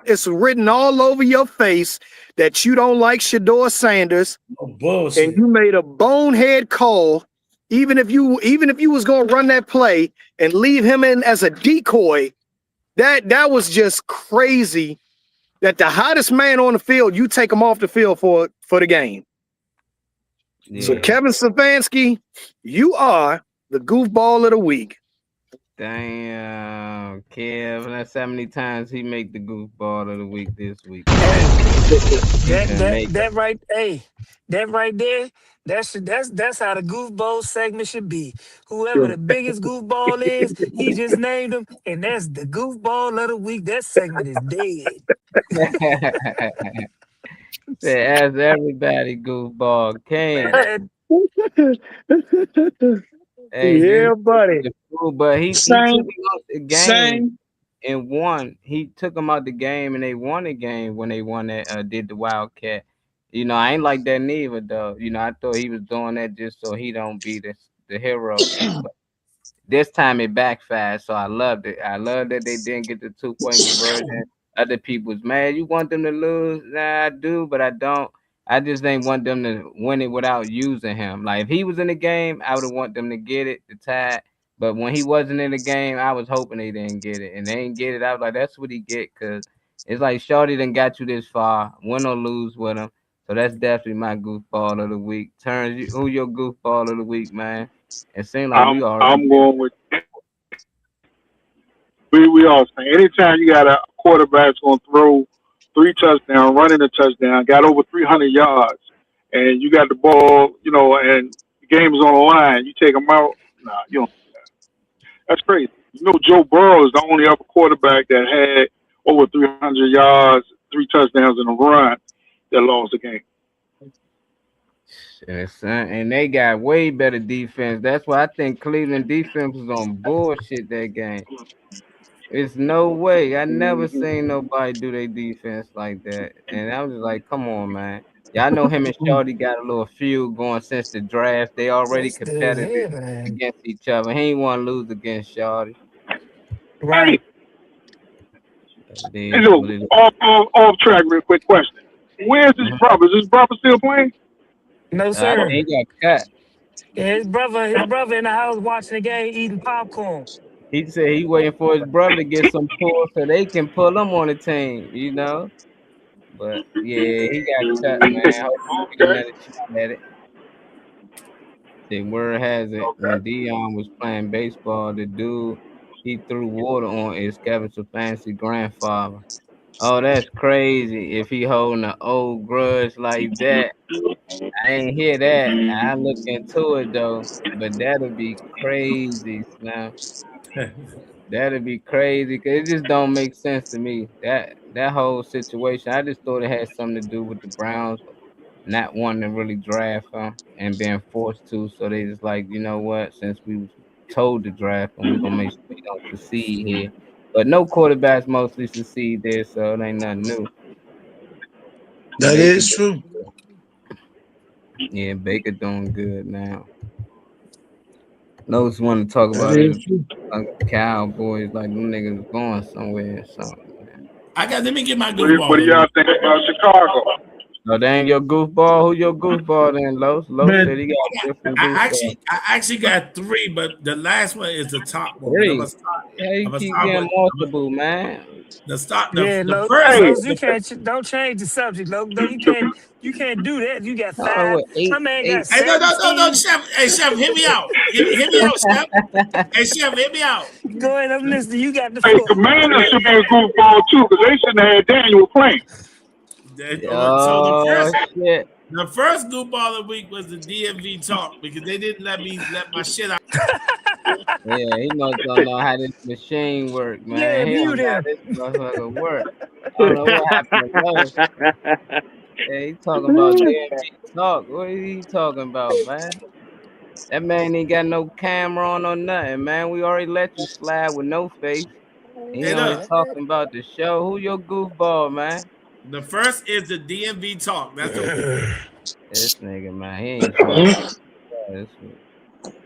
It's written all over your face that you don't like Shador Sanders, Oh, and bullshit. you made a bonehead call. Even if you was gonna run that play and leave him in as a decoy, that was just crazy. That the hottest man on the field, you take him off the field for the game. So Yeah. Kevin Stefanski, you are the goofball of the week. Damn, Kev. That's how many times he make the goofball of the week this week. Hey, He can make that right. Hey, that right there. That's how the goofball segment should be. Whoever the biggest goofball is, he just named him, and that's the goofball of the week. That segment is dead. Say, ask everybody goofball can. Hey, Yeah, this buddy. is cool, but he took Same, him out the game same. and won. He took him out the game and they won the game when they won that did the Wildcat. You know, I ain't like that neither though. You know, I thought he was doing that just so he don't be the hero. But this time it backfired, so I loved it. I love that they didn't get the 2 point conversion. Other people's mad. You want them to lose? Nah, I do, but I don't. I just ain't want them to win it without using him. Like if he was in the game, I would have want them to get it, the tie. But when he wasn't in the game, I was hoping they didn't get it, and they didn't get it. I was like, that's what he get, cause it's like Shorty done got you this far, win or lose with him. So that's definitely my goofball of the week. Turns, who your goofball of the week, man? It seemed like we already. I'm going with we all say anytime you got a quarterback that's going to throw 3 touchdowns, running a touchdown, got over 300 yards, and you got the ball, and the game is on the line, you take them out. Nah, you don't. That's crazy. Joe Burrow is the only other quarterback that had over 300 yards, 3 touchdowns in a run that lost the game. Yes, and they got way better defense. That's why I think Cleveland defense was on bullshit that game. It's no way. I never seen nobody do their defense like that. And I was just like, come on, man. Y'all know him and Shorty got a little feud going since the draft. They already This dude competitive here, man. against each other. He ain't want to lose against Shorty. Hey, Right. It hey, is look, what it is. off track, real quick question. Where's his brother? Is his brother still playing? No, I sir. think he got cut. Yeah, his brother in the house watching the game, eating popcorn. He said he waiting for his brother to get some pull so they can pull him on the team, you know. But yeah, he got cut, man. Hopefully we get Okay. another shot at it. The word has it when Okay. Dion was playing baseball, the dude he threw water on is Kevin Stefanski's grandfather. Oh, that's crazy. If he holding an old grudge like that, I ain't hear that. I look into it though, but that'll be crazy now. That'd be crazy because it just don't make sense to me. That whole situation, I just thought it had something to do with the Browns not wanting to really draft him and being forced to. So they just like, you know what? Since we was told to draft him, we're gonna make sure we don't succeed here. But no quarterbacks mostly succeed there, so it ain't nothing new. That Baker, is true. yeah, Baker doing good now. Those want to talk That about is his true. Cowboys like them niggas going somewhere or something. Man. Let me get my What do goofball. y'all think about Chicago? Oh, that ain't your goofball. Who your goofball then, Los? Los Man, said he got a different I goofball. actually got 3, but the last one is the top one. I'm Three. gonna start. Yeah, you I'm gonna keep start getting with multiple, man. Yeah, the Los, first. Hey, Los, you can't don't change the subject, Los. No, you can't do that. You got Oh, five. what, My eight, man got eight. Hey, no, 17. Chef. Hey, Chef, hit me out. Hit me out, Chef. Hey, Chef, hit me out. Go ahead, I'm listening. You got the hey, floor. Commanders should be a goofball too, because they shouldn't have had Daniel playing. So Oh shit. the first goofball of the week was the DMV talk because they didn't let my shit out. Yeah, he must don't know how this machine work, Yeah, man. He don't mute know how him. this motherfucker work. I don't know what happened to Los. Yeah, he talking about DMV talk. What is he talking about, man? That man ain't got no camera on or nothing, man. We already let you slide with no face. He Hey, on here look, talking about the show. Who your goofball, man? the first is the DMV talk. That's the This nigga, man, he ain't trying to.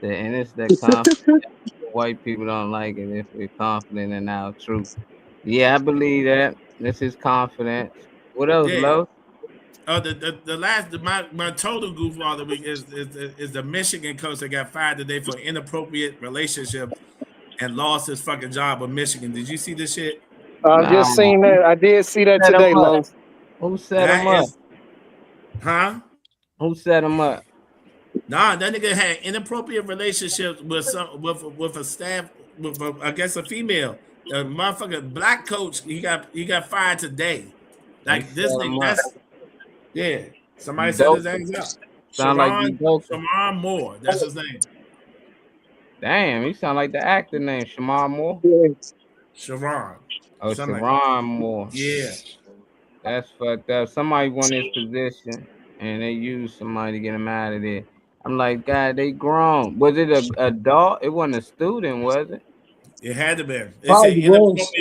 And it's that confidence. White people don't like it if we're confident in our truth. Yeah, I believe that. This is confidence. What else, yeah. Lo? The last my total goofball of the week is the Michigan coach that got fired today for inappropriate relationships and lost his fucking job with Michigan. Did you see this shit? I Nah, just seen that. I did see that set him today, up. Los. Who set him That up? is, huh? Who set him up? Nah, that nigga had inappropriate relationships with with a staff with I guess a female. The motherfucking black coach he got fired today. They Like this set him nigga, up. that's yeah. Somebody said his Udoka. name's up. Sound like Udoka. Sharon Moore. That's his name. Damn, he sound like the actor name, Shamar Moore. Sharon. Oh, Something like Sharon Moore. yeah. That's fucked up. Somebody won his position and they used somebody to get him out of there. I'm like, God, they grown. Was it a adult? It wasn't a student, was it? It had to be. probably was.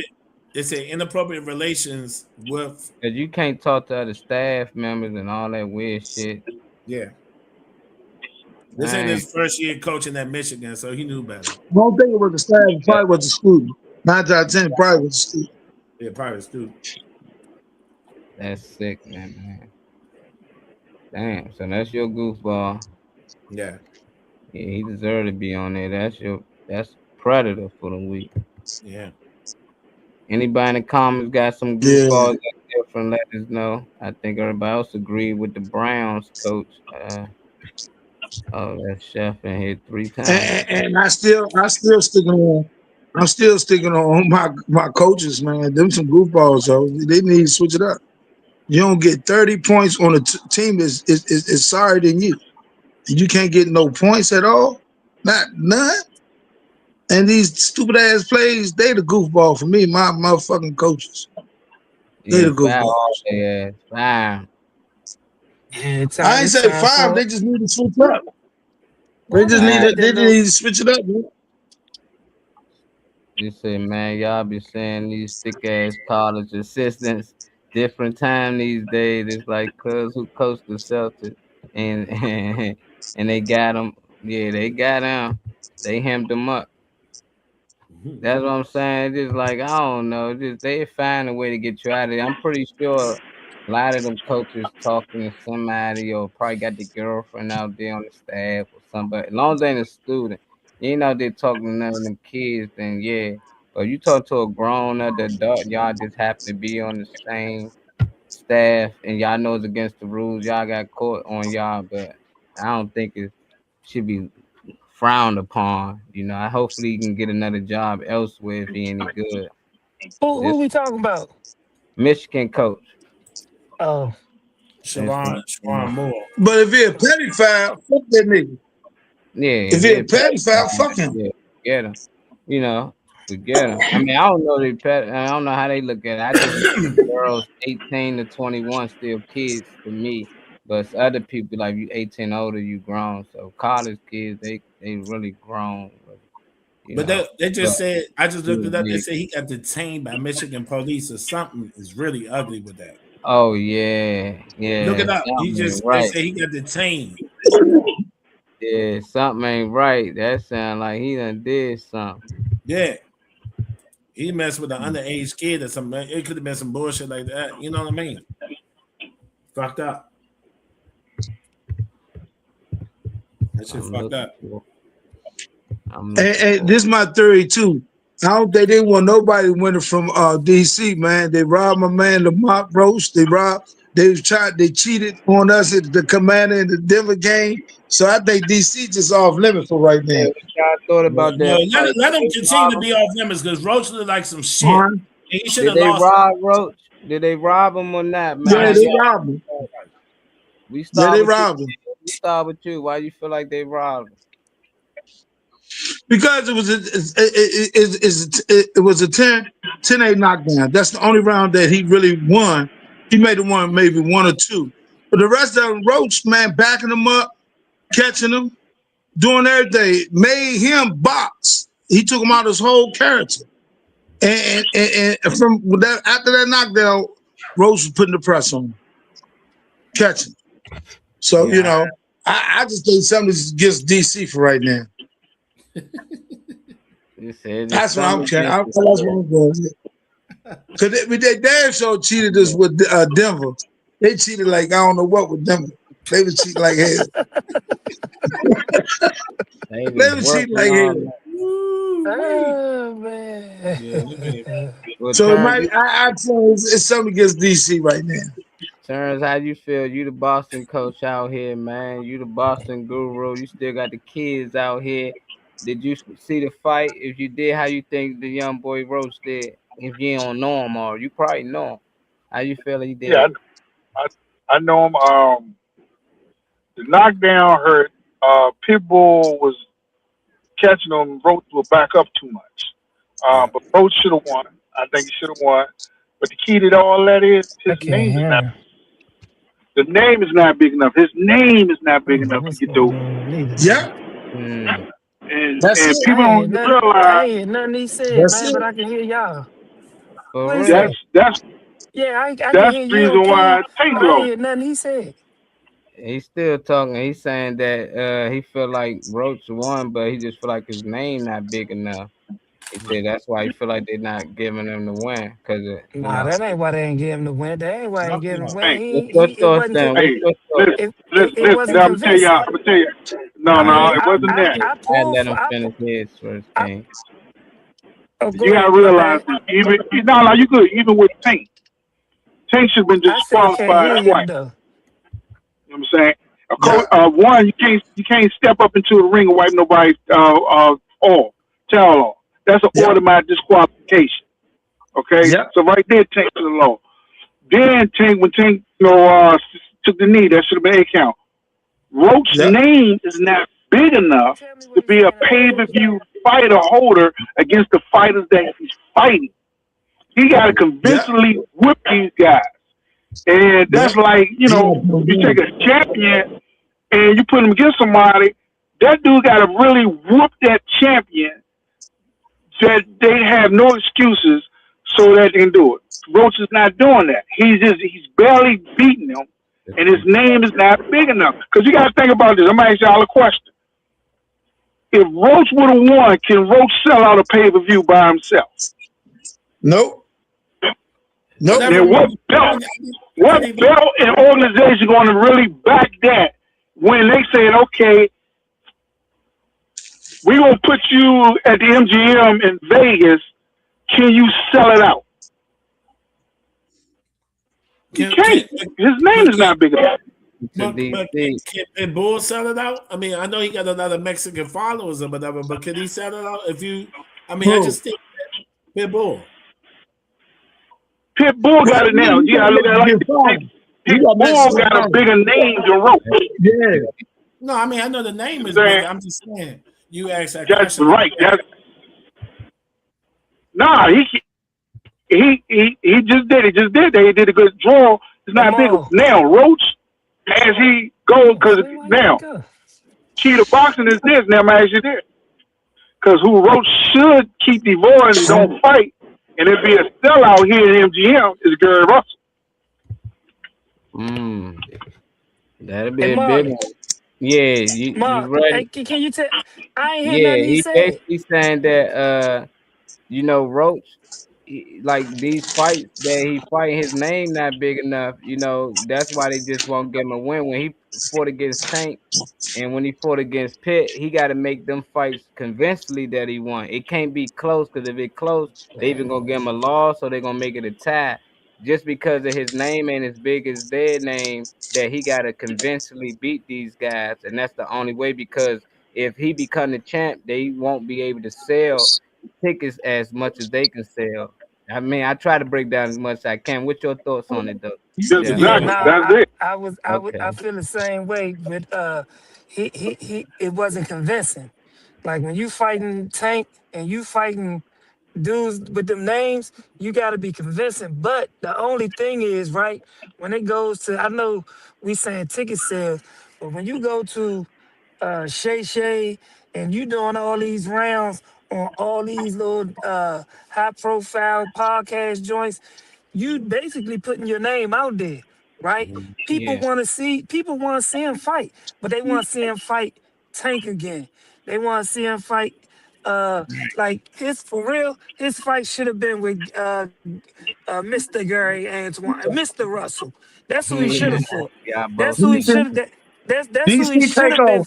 It said inappropriate relations with Cause you can't talk to other staff members and all that weird shit. yeah. This ain't his first year coaching at Michigan, so he knew better. I don't think it was the staff. It probably was the student. 9 out of 10 probably was the student. Yeah, probably a student. That's sick, man. Damn, so that's your goofball. Yeah. Yeah, he deserved to be on there. That's Predator for the week. Yeah. Anybody in the comments got some Yeah. goofballs that's different? Let us know. I think everybody else agreed with the Browns coach. Oh, that chef in here 3 times. And I still sticking on. I'm still sticking on my coaches, man. Them some goofballs, so they need to switch it up. You don't get 30 points on a team is sorry than you. And you can't get no points at all, none. And these stupid ass plays, they the goofball for me. My motherfucking coaches, they Yeah, the foul all goofballs. their ass. Foul. Yeah, I ain't it's say time 5. for They just need to switch up. They just Man, need to switch it up, man. you say, man, y'all be saying these thick ass college assistants different time these days. It's like cuz who coached the Celtics and and they got them. Yeah, they got them. They hemmed them up. That's what I'm saying. Just like I don't know, just they find a way to get you out of there. I'm pretty sure lot of them coaches talking to somebody or probably got the girlfriend out there on the staff or somebody. As long as they ain't a student, you ain't out there talking to none of them kids, then yeah. But you talk to a grown adult, y'all just happen to be on the same staff and y'all know it's against the rules. Y'all got caught on y'all, but I don't think it should be frowned upon. You know, I hopefully he can get another job elsewhere if he any good. Who This we talking about? Michigan coach. Oh, Sharon Moore. But if he a petty foul, fuck that nigga. Yeah, If he a petty foul, fuck him. yeah, get him. You know, forget him. I mean, I don't know I don't know how they look at it. I just look at girls 18 to 21 still kids to me. But it's other people like you 18 older, you grown. So college kids, they really grown. You But know. they just said, I just looked it up. They Yeah. said he got detained by Michigan police or something is really ugly with that. Oh yeah, yeah. Look it up. He Something just ain't right. they say he got detained. Yeah, something ain't right. That sound like he done did something. Yeah. He messed with an underage kid or something. It could have been some bullshit like that. You know what I mean? Fucked up. That shit fucked up. And this is my theory too. I don't think they want nobody winning from DC, man. They robbed my man Lamont Roach. They cheated on us at the Commander in the Denver game. So I think DC just off limits for right now. I thought about that. No, let him continue to be off limits because Roach looked like some shit. And he should Did have they lost. rob Roach? Did they rob him or not, man? Yeah, they robbed him. We start Yeah, they with robbed you. him. We start with you. Why you feel like they robbed him? Because it was a 10-8 knockdown. That's the only round that he really won. He made it one, maybe one or two. But the rest of them, Roach, man, backing him up, catching him, doing everything, made him box. He took him out of his whole character. And from that, after that knockdown, Roach was putting the press on him, catching. So, you know, I just think something against DC for right now. That's what I'm saying. That's what I'm going. Because they damn sure cheated us with Denver. They cheated like I don't know what with Denver. They was cheating like hell. They was cheating like hell. oh man. Well, So Terrence, I tell it's something against DC right now. Terrence, how you feel? You the Boston coach out here, man. You the Boston guru. You still got the kids out here. Did you see the fight? If you did, how you think the young boy Roach did? If you don't know him, or you probably know him, how you feel he did? Yeah, I know him. The knockdown hurt. Pitbull was catching him. Roach will back up too much. But Roach should have won. I think he should have won. But the key to all that is his name is not. The name is not big enough. His name is not big enough to get through. Yeah. And That's people don't realize. I ain't hear nothing he said, That's man, it. but I can hear y'all. For What is real. That's Yeah, I can that's hear the you. reason why Okay, I take but I low. ain't hear nothing he said. He's still talking. He's saying that he feel like Roach won, but he just feel like his name not big enough. He said that's why he feel like they're not giving him the win because Nah, that ain't why they ain't give him the win. That ain't why they ain't give him the win. Hey, What's your It thoughts wasn't. then? hey, What's your thoughts? listen, It wasn't I'm gonna tell y'all. convincing. I'm gonna tell you. No, I it wasn't that. I I pulled let for. him finish his first I- game. Oh, go You ahead, gotta my realize bad. that even you could even with Tank. Tank should have been I still can't disqualified hear you twice. though. You know what I'm saying? Yeah. One, you can't step up into the ring and wipe nobody's towel off. That's an Yeah. automatic disqualification. Okay, Yeah. so right there, Tank to the law. Then when Tank took the knee, that should have been a count. Roach's Yeah. name is not big enough Tell me what to he's be a saying about pay-per-view fighter holder against the fighters that he's fighting. He got to convincingly whip these guys. And that's like, you take a champion and you put him against somebody, that dude got to really whoop that champion that they have no excuses so that they can do it. Roach is not doing that. He's barely beating him, and his name is not big enough. Because you got to think about this. I'm going to ask y'all a question. If Roach would have won, can Roach sell out a pay-per-view by himself? Nope. Nope. Then what belt? What belt and organization going to really back that when they said, okay, we're going to put you at the MGM in Vegas. Can you sell it out? You can't. His name is not big enough. But can Pitbull sell it out? I mean, I know he got a lot of Mexican followers or whatever, but can he sell it out? I just think Pitbull. Pitbull got it now. Yeah, look at it like Pitbull got a bigger name than Roach. Yeah. No, I mean, I know the name is big. I'm just saying. You asked that That's question. right. Nah, he just did it. Just did that. He did a good draw. It's not big now. Roach, as he goes, because now Cheetah Boxing is this. Now I'm actually there. Because who Roach should keep divorced and don't fight, and it'd be a sellout here in MGM is Gary Russell. That'd be a big one. Yeah, you right. Hey, can you tell? I ain't hear nothing he he's said. basically saying that Roach, like these fights that he fighting, his name not big enough. That's why they just won't give him a win. When he fought against Tank and when he fought against Pitt, he got to make them fights convincingly that he won. It can't be close, because if it's close, they even gonna give him a loss, or they're gonna make it a tie. Just because of his name ain't as big as their name, that he got to convincingly beat these guys, and that's the only way. Because if he become the champ, they won't be able to sell tickets as much as they can sell. I mean, I try to break down as much as I can. What's your thoughts on it, though? Exactly. That's it. I feel the same way, but it wasn't convincing. Like when you fighting Tank and you fighting dudes with them names, you got to be convincing. But the only thing is, right, when it goes to, I know we saying ticket sales, but when you go to Shay and you doing all these rounds on all these little high profile podcast joints, you basically putting your name out there, right? People want to see him fight, but they want to see him fight Tank again. They want to see him fight like his fight should have been with Mr. Gary Antoine, Mr. Russell. That's who he should have fought. That's who he should have. That's who he should have been.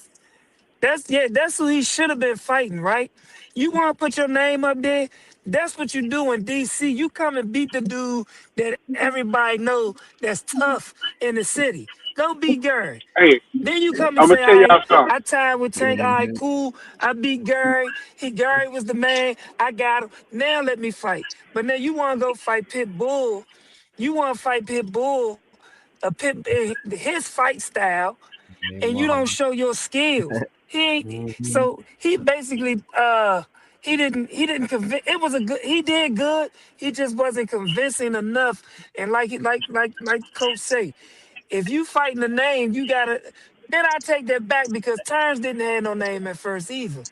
That's who he should have been fighting, right? You want to put your name up there? That's what you do in DC. You come and beat the dude that everybody know that's tough in the city. Go beat Gary. Hey, then you come and say, I tied with Tank. All right, cool. I beat Gary. Gary was the man. I got him. Now let me fight. But now you want to go fight Pitbull. You want to fight Pitbull, his fight style, and you don't show your skills. So he basically he didn't convince. He did good. He just wasn't convincing enough. And like Coach say, if you fighting the name, you gotta. Then I take that back, because Terrence didn't have no name at first either.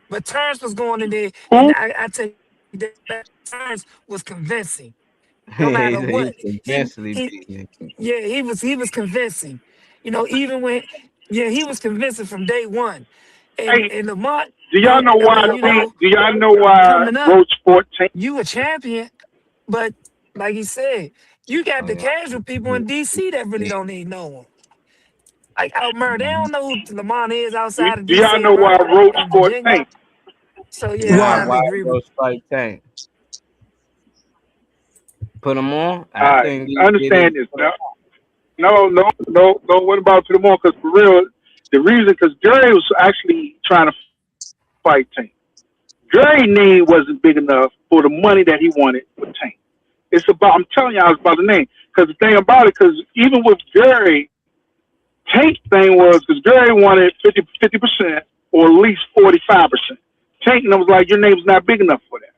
But Terrence was going in there, and I take that back. Terrence was convincing. No matter what. He was convincing. Even when he was convincing from day one. And Lamont. Do y'all know why? Do y'all know why Roach fought Tank? You a champion, but like he said, you got the casual people in DC that really don't need no one. Like Murray, they don't know who Lamont is outside of DC. Do y'all know why Roach fought Tank? So yeah, why Roach fight Tank? Put him on. I understand this. No. What about put him on? Because for real, the reason, because Gary was actually trying to fight Tank. Gary's name wasn't big enough for the money that he wanted with Tank. It's about, I'm telling y'all, it's about the name. Because the thing about it, because even with Gary, Tank's thing was, because Gary wanted 50% or at least 45%. Tank was like, your name's not big enough for that.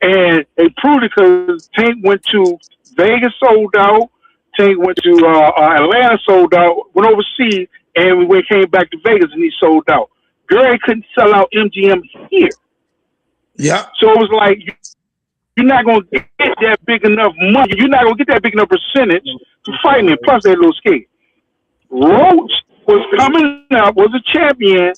And they proved it, because Tank went to Vegas, sold out. Tank went to Atlanta, sold out. Went overseas, and we came back to Vegas, and he sold out. Gary couldn't sell out MGM here. Yeah. So it was like, you're not going to get that big enough money. You're not going to get that big enough percentage to fight me. Plus, they're a little scared. Roach was coming up, was a champion.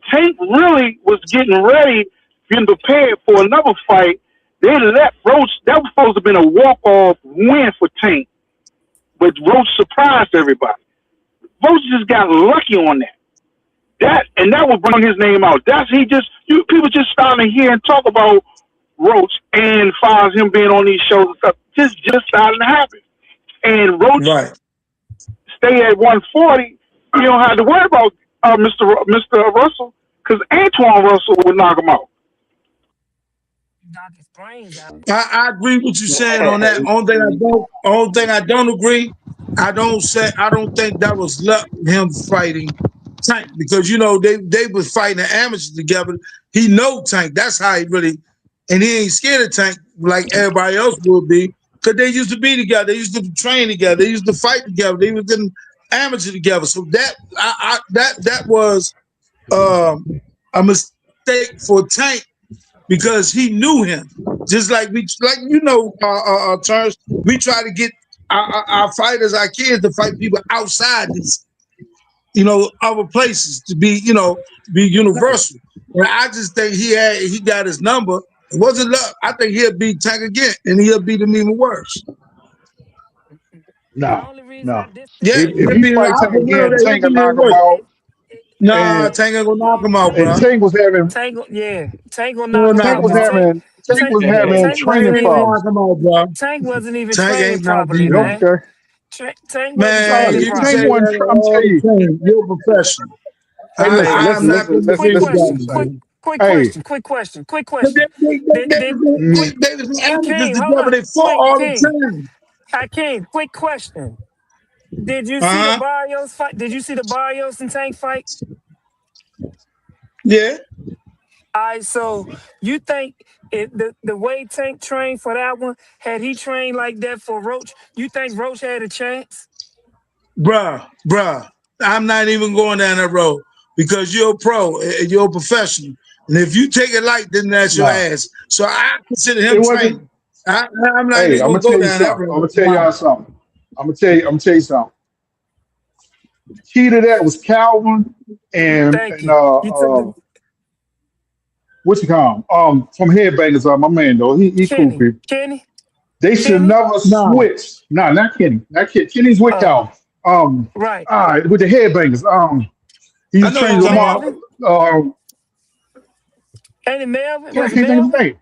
Tank really was getting ready, getting prepared for another fight. They let Roach, that was supposed to have been a walk-off win for Tank. but Roach surprised everybody. Roach just got lucky on that. That would bring his name out. People just starting to hear and talk about Roach, and as far as him being on these shows and stuff, just starting to happen. And Roach stay at 140. You don't have to worry about Mr. Russell, because Antoine Russell would knock him out. Knock his brains out. I agree with you saying on that. Only thing I don't agree. I don't think that was luck, him fighting Tank, because they was fighting the amateurs together. He know Tank. That's how he really, and he ain't scared of Tank like everybody else would be, because they used to be together. They used to train together. They used to fight together. They was in amateur together. So that was a mistake for Tank, because he knew him. Just like Terrence, we try to get our fighters, our kids, to fight people outside these, other places, to be universal. And I just think he got his number. It wasn't luck. I think he'll beat Tank again, and he'll beat him even worse. No. Yeah, if he fights him again, Tank will knock him out. Nah, Tank ain't gonna knock him out, bro. And Tank was having Tank will knock him out. Tank was having training problems. Tank wasn't even Tank training ain't not properly, beating man. Okay. Tank Man, wasn't you training can properly. say that all the time. You're a professional. Hey, I'm not listen, gonna Quick listen, question. listen. Quick Hey. question. They was amateurs King, hold together. on. They fought Wait, all King. the time. King, quick question. Did you see the Barrios fight? Did you see the Barrios and Tank fight? Yeah. All right, so you think the way Tank trained for that one, had he trained like that for Roach, you think Roach had a chance? Bruh, I'm not even going down that road, because you're a pro and you're a professional. And if you take it light, then that's your ass. So I consider him training. I'm not even I'm gonna go down that road. I'm gonna tell y'all something. I'm gonna tell you something. The key to that was Calvin and Thank you. You took what's he called? From Headbangers, my man though. He cool people. Kenny. They should never switch. No, not Kenny. Not Kenny. Kenny's with Calvin. Right. With the Headbangers. He trained Lamar. Ain't it Melvin? I Was can't it think of his Melvin? name.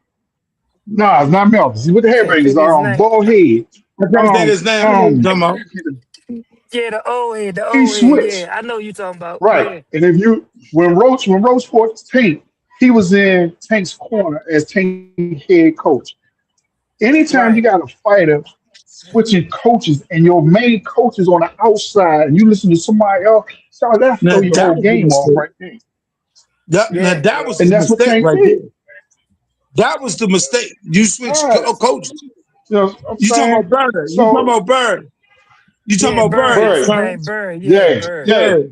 No, it's not Melvin. He's with the Can't Headbangers. think of his name. Bald head. I can't think of his name. Yeah, the old head. He switched. Yeah, I know you talking about. Right. Yeah. And when Roach fought Tank, he was in Tank's corner as Tank head coach. Anytime you got a fighter switching coaches and your main coach is on the outside and you listen to somebody else, so that throw your whole game off right there. That was the mistake right there. That was the mistake. You switched coaches. You talking about Bird. You talking about Bird. You talking about Bird. Bird. Yeah.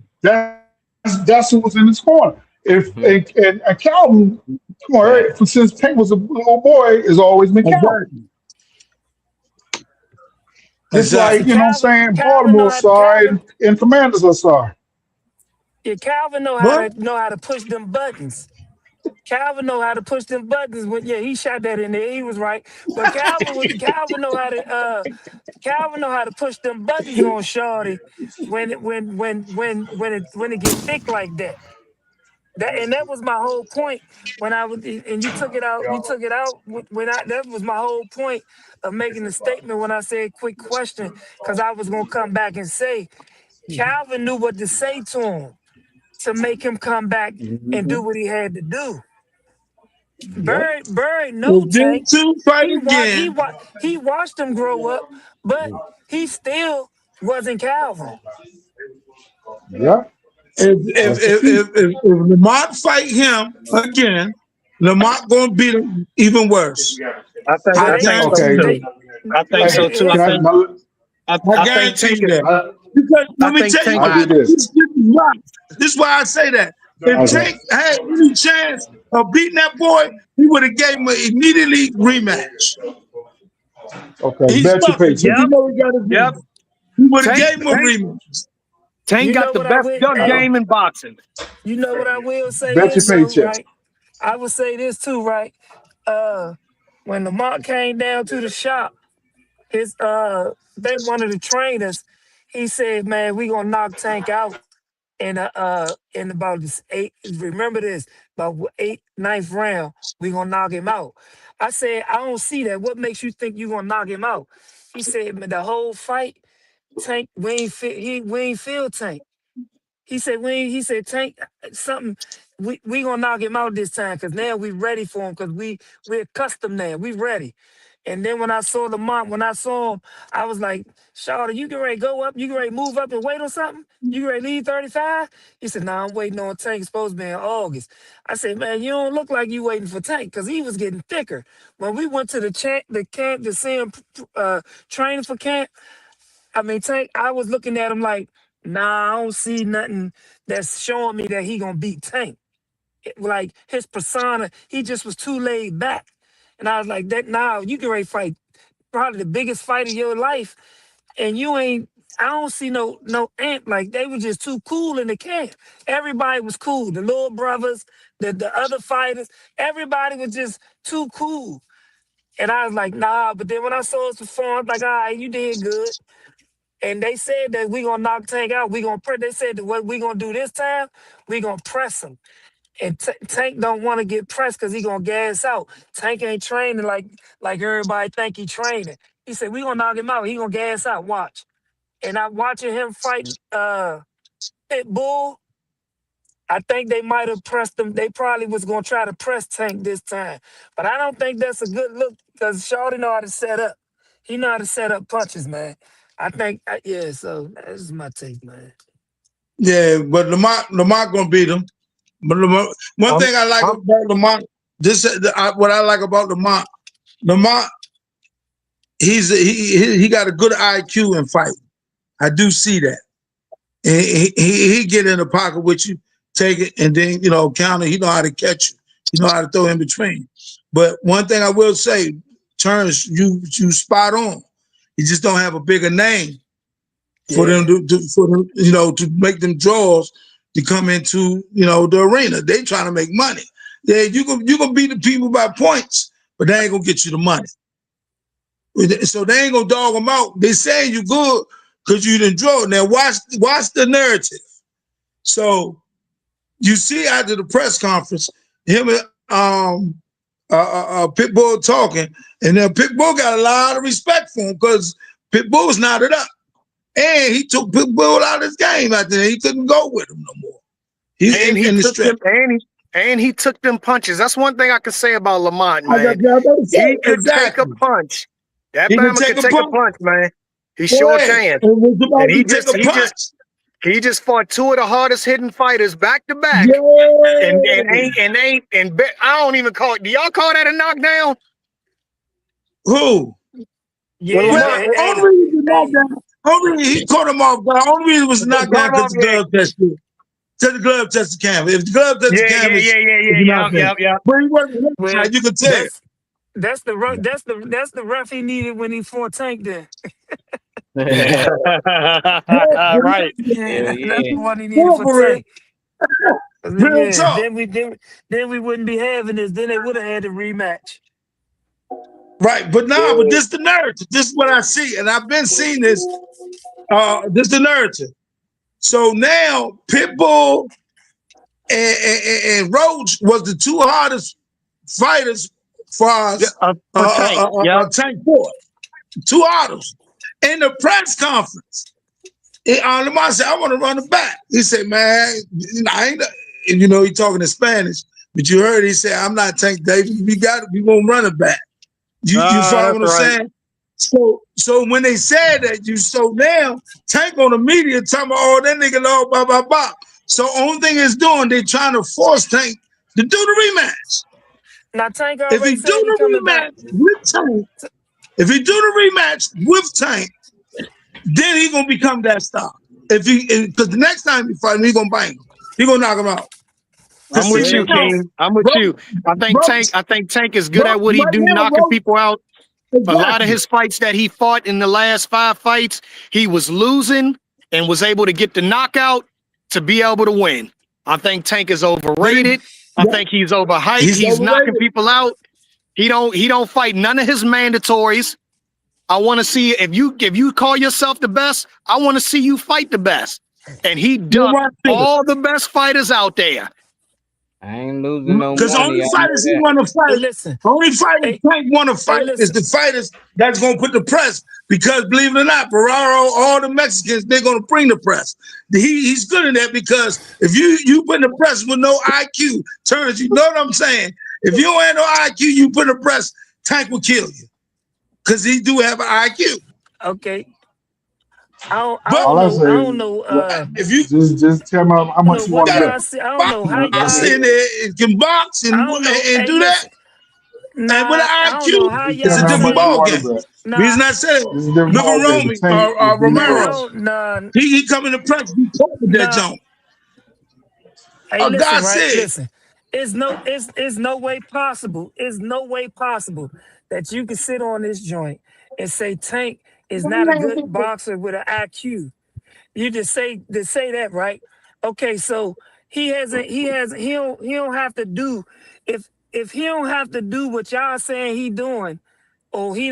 That's who was in his corner. And Calvin, since Tank was a little boy, has always been Calvin. It's like, you know what I'm saying, Baltimore side and Commanders are sorry. Yeah, Calvin know how to push them buttons. Calvin know how to push them buttons. He shot that in there. He was right. But Calvin know how to push them buttons on Shorty when it get thick like that. That was my whole point when I was, and you took it out. That was my whole point of making the statement when I said quick question, because I was gonna come back and say Calvin knew what to say to him to make him come back and do what he had to do. Bird no Tank. He watched him grow up, but he still wasn't Calvin. Yeah. If Lamont fight him again, Lamont gonna beat him even worse. I think so too. I guarantee you that. Because let me tell you why. This is why I say that. If Tank had any chance of beating that boy, he would have gave him an immediately rematch. Okay, bet your paycheck. He would have gave him a rematch. Tank got the best gun game in boxing. You know what I will say? Bet your paycheck. Right? I would say this too, right? When Lamont came down to the shop, They one of the trainers, he said, man, we gonna knock Tank out in about this remember this, about 9th round, we gonna knock him out. I said, I don't see that. What makes you think you gonna knock him out? He said, man, the whole fight, Tank, we ain't feel Tank. He said, he said, Tank, something, we gonna knock him out this time, because now we ready for him, because we're accustomed now. We ready. And then when I saw when I saw him, I was like, Shawty, you get ready to go up? You get ready to move up and wait on something? You get ready to leave 35? He said, nah, I'm waiting on Tank. It's supposed to be in August. I said, man, you don't look like you waiting for Tank, because he was getting thicker. When we went to the camp to see him training for camp, I mean, Tank, I was looking at him like, nah, I don't see nothing that's showing me that he gonna beat Tank. Like his persona, he just was too laid back. And I was like, that now you can ready to fight probably the biggest fight of your life. And you ain't, I don't see no amp. Like they were just too cool in the camp. Everybody was cool. The little brothers, the other fighters, everybody was just too cool. And I was like, nah, but then when I saw his performance, like, all right, you did good. And they said that we gonna knock Tank out. They said that what we gonna do this time, we gonna press him. And Tank don't want to get pressed because he gonna gas out. Tank ain't training like everybody think he training. He said, we gonna knock him out. He gonna gas out, watch. And I'm watching him fight Pitbull. I think they might have pressed him. They probably was gonna try to press Tank this time. But I don't think that's a good look because Shawty know how to set up. He know how to set up punches, man. I think, yeah, so that's my take, man. Yeah, but Lamont gonna beat him. But one thing I like about Lamont, what I like about Lamont, he got a good IQ in fighting. I do see that. And he get in the pocket with you, take it, and then counter. He know how to catch you. He know how to throw in between. But one thing I will say, Terrence, you spot on. You just don't have a bigger name for them to make them draws to come into the arena. They trying to make money. Yeah, you gonna beat the people by points, but they ain't gonna get you the money. So they ain't gonna dog them out. They saying you good because you didn't draw. Now watch the narrative. So you see after the press conference, him and Pitbull talking, and then Pitbull got a lot of respect for him because Pitbull was knotted up. And he took Pitbull out of his game after that. He couldn't go with him no more. He took them punches. That's one thing I can say about Lamont, man. He could take a punch. That man could take a punch, man. He sure can. And he just fought two of the hardest hitting fighters back to back. And I don't even call it. Do y'all call that a knockdown? Who? Yeah. Only he caught him off guard. Only reason was knocked down because the glove tested. Because the glove tested the canvas. If the glove tested the canvas, yeah. But he wasn't. You can tell. That's the ref he needed when he fought Tank there. Right. Yeah, that's the one he needed for Tank. Then we wouldn't be having this. Then they would have had a rematch. Right, but this the narrative. This is what I see, and I've been seeing this. This the narrative. So now Pitbull and Roach was the two hardest fighters for us. Tank fought. Two hardest. In the press conference, Lamont said, "I want to run it back." He said, "Man, I ain't." And he talking in Spanish, but you heard he said, "I'm not Tank Davis. We gonna run it back." You follow what I'm saying? So when they said that, so now Tank on the media talking about, oh, that nigga low, blah, blah, blah. So only thing it's doing, they trying to force Tank to do the rematch. Now Tank if he do the rematch with Tank, then he gonna become that star. Because the next time he fight him, he gonna bang him. He gonna knock him out. I'm with you, King. I'm with you. I think Tank is good at what he do, knocking people out. Exactly. A lot of his fights that he fought in the last 5 fights, he was losing and was able to get the knockout to be able to win. I think Tank is overrated. I think he's overhyped. He's knocking people out. He don't fight none of his mandatories. I want to see if you call yourself the best, I want to see you fight the best. And he ducked all the best fighters out there. I ain't losing no Because money. only fighters he want to fight, Listen, only fighters Tank want to fight is listen. the fighters that's going to put the press. Because believe it or not, Ferraro, all the Mexicans, they're going to bring the press. He's good at that because if you put the press with no IQ, Terrence, you know what I'm saying? If you don't have no IQ, you put the press, Tank will kill you. Because he do have an IQ. Okay. I All I say don't know. If you just tell me how much you want to bet. I don't know how y'all. box in there, and can box and do that. Nah, And with an I don't know how IQ, y'all it's a Tell me different how much ball you want game. to bet. Nah, Reason I said This is a different ball game. Liver Tank is Romero, nah, he come in the press, he talk with that Nah. jump. Hey, Oh, listen, God right? said. Listen, it's no way possible. It's no way possible that you can sit on this joint and say Tank is not a good boxer with an IQ. You just say that, right? Okay, so he don't have to do if he don't have to do what y'all saying he doing, or he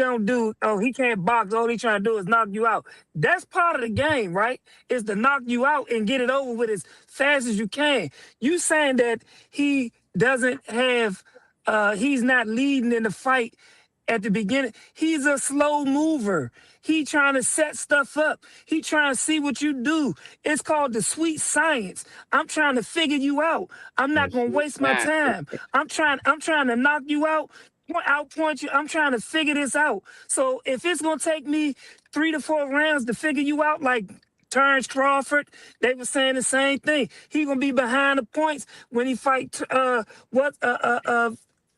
can't box, all he trying to do is knock you out. That's part of the game, right? Is to knock you out and get it over with as fast as you can. You saying that he doesn't have he's not leading in the fight at the beginning. He's a slow mover. He trying to set stuff up. He trying to see what you do. It's called the sweet science. I'm trying to figure you out. I'm not gonna waste my time. I'm trying to knock you out, outpoint you. I'm trying to figure this out. So if it's gonna take me 3 to 4 rounds to figure you out, like Terrence Crawford, they were saying the same thing. He gonna be behind the points when he fight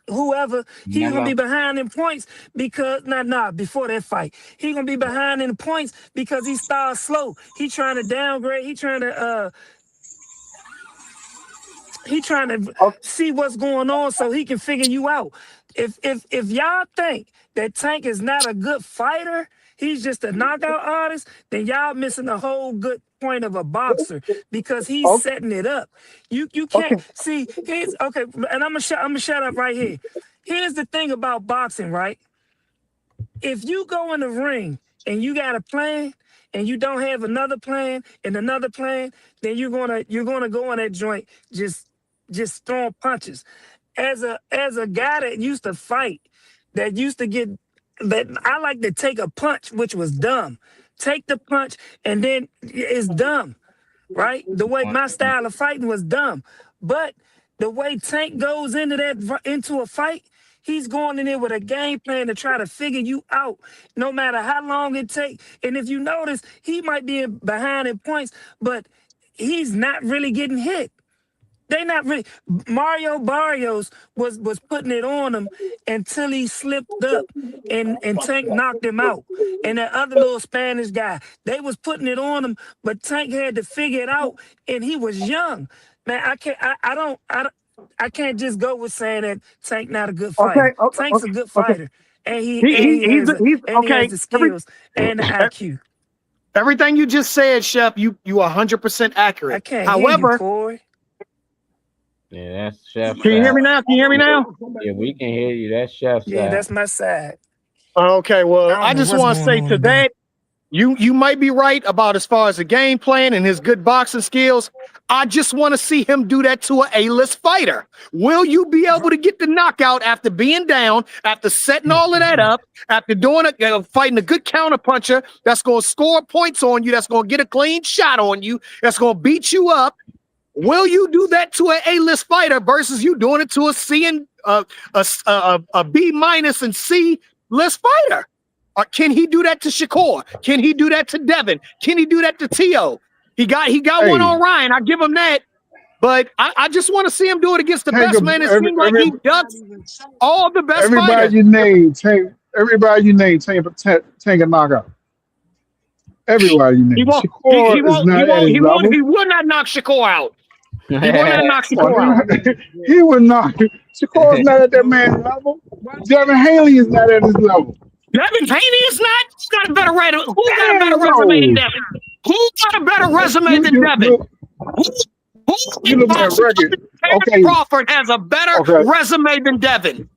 whoever. He's gonna be behind in points because before that fight. He gonna be behind in points because he started slow. He trying to downgrade, he trying to see what's going on so he can figure you out. If y'all think that Tank is not a good fighter, he's just a knockout artist, then y'all missing the whole good point of a boxer because he's setting it up. You can't see. Here's okay, and I'm gonna shut up right here. Here's the thing about boxing, right? If you go in the ring and you got a plan and you don't have another plan and another plan, then you're gonna go in that joint just throwing punches. As a guy that used to fight, that used to get that, I like to take a punch, which was dumb. Take the punch and then it's dumb, right? The way my style of fighting was dumb, but the way Tank goes into a fight, he's going in there with a game plan to try to figure you out, no matter how long it takes. And if you notice, he might be behind in points, but he's not really getting hit. They not really. Mario Barrios was putting it on him until he slipped up and Tank knocked him out. And that other little Spanish guy, they was putting it on him, but Tank had to figure it out, and he was young. Man, I can't just go with saying that Tank not a good fighter. Tank's a good fighter, and he has the skills and the IQ. Everything you just said, Chef, you 100% accurate. I can't However, hear you, Corey. Yeah, that's Chef. Can you hear me now? Can you hear me now? Yeah, we can hear you. That's Chef. Yeah, that's my side. Okay, well, I know just what's want to going say on to with that, you might be right about as far as the game plan and his good boxing skills. I just want to see him do that to an A-list fighter. Will you be able to get the knockout after being down, after setting all of that up, after doing fighting a good counterpuncher that's going to score points on you, that's going to get a clean shot on you, that's going to beat you up? Will you do that to an A-list fighter versus you doing it to a C and a B minus and C list fighter? Or can he do that to Shakur? Can he do that to Devin? Can he do that to Tio? He got one on Ryan. I give him that. But I just want to see him do it against the best man. It seems like he does all the best fighters. Everybody you name, Tank a knockout. Everybody you name. He will not knock Shakur out. He will not knock Shakur out. He would not. Shakur's not at that man's level. Devin Haney is not at his level. Devin Haney is not. He's got a better resume. Who got a better resume than Devin? Who got a better resume than Devin? You look at record. Okay. Crawford has a better resume than Devin.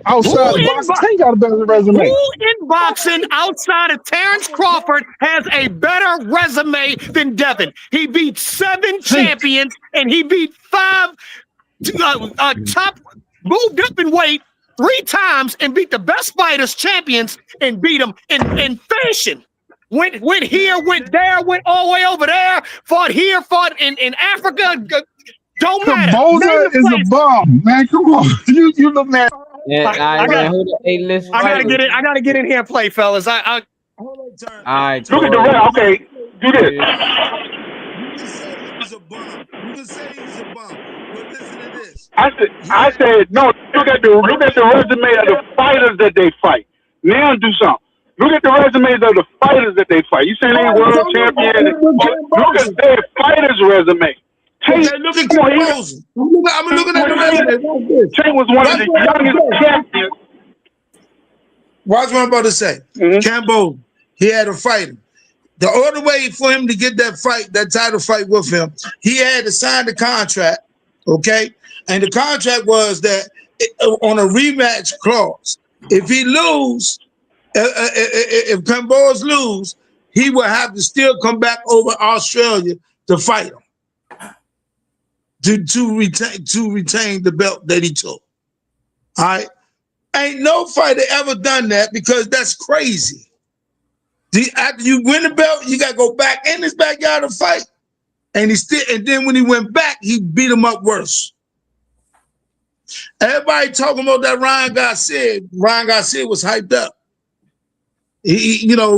outside the box, Tank got a better resume. Who in boxing outside of Terrence Crawford has a better resume than Devin? He beat 7 champions and he beat 5 top, moved up in weight 3 times and beat the best fighters, champions, and beat them in fashion. Went here, went there, went all the way over there, fought here, fought in Africa. Don't matter. Kamboza is a bum, man. Come on. You look mad. Yeah, I gotta get in here and play, fellas. All right, Look at the rest. Okay, do this. You can say he's a bum. You can say he's a bum. But listen to this. I said no. Look at the resume of the fighters that they fight. Now do something. Look at the resumes of the fighters that they fight. You saying they world champion? Look at their fighters' resume. Okay, look at Kamboza. I'm looking at the resume. Tank was one of the youngest champions. Watch what I'm about to say. Kamboza, he had a fighter. The only way for him to get that title fight with him, he had to sign the contract, okay? And the contract was that on a rematch clause, if he lose, if Kamboza lose, he will have to still come back over Australia to fight him. To retain the belt that he took. All right. Ain't no fighter ever done that because that's crazy. After you win the belt, you gotta go back in his backyard to fight. And then when he went back, he beat him up worse. Everybody talking about that Ryan Garcia. Ryan Garcia was hyped up. You got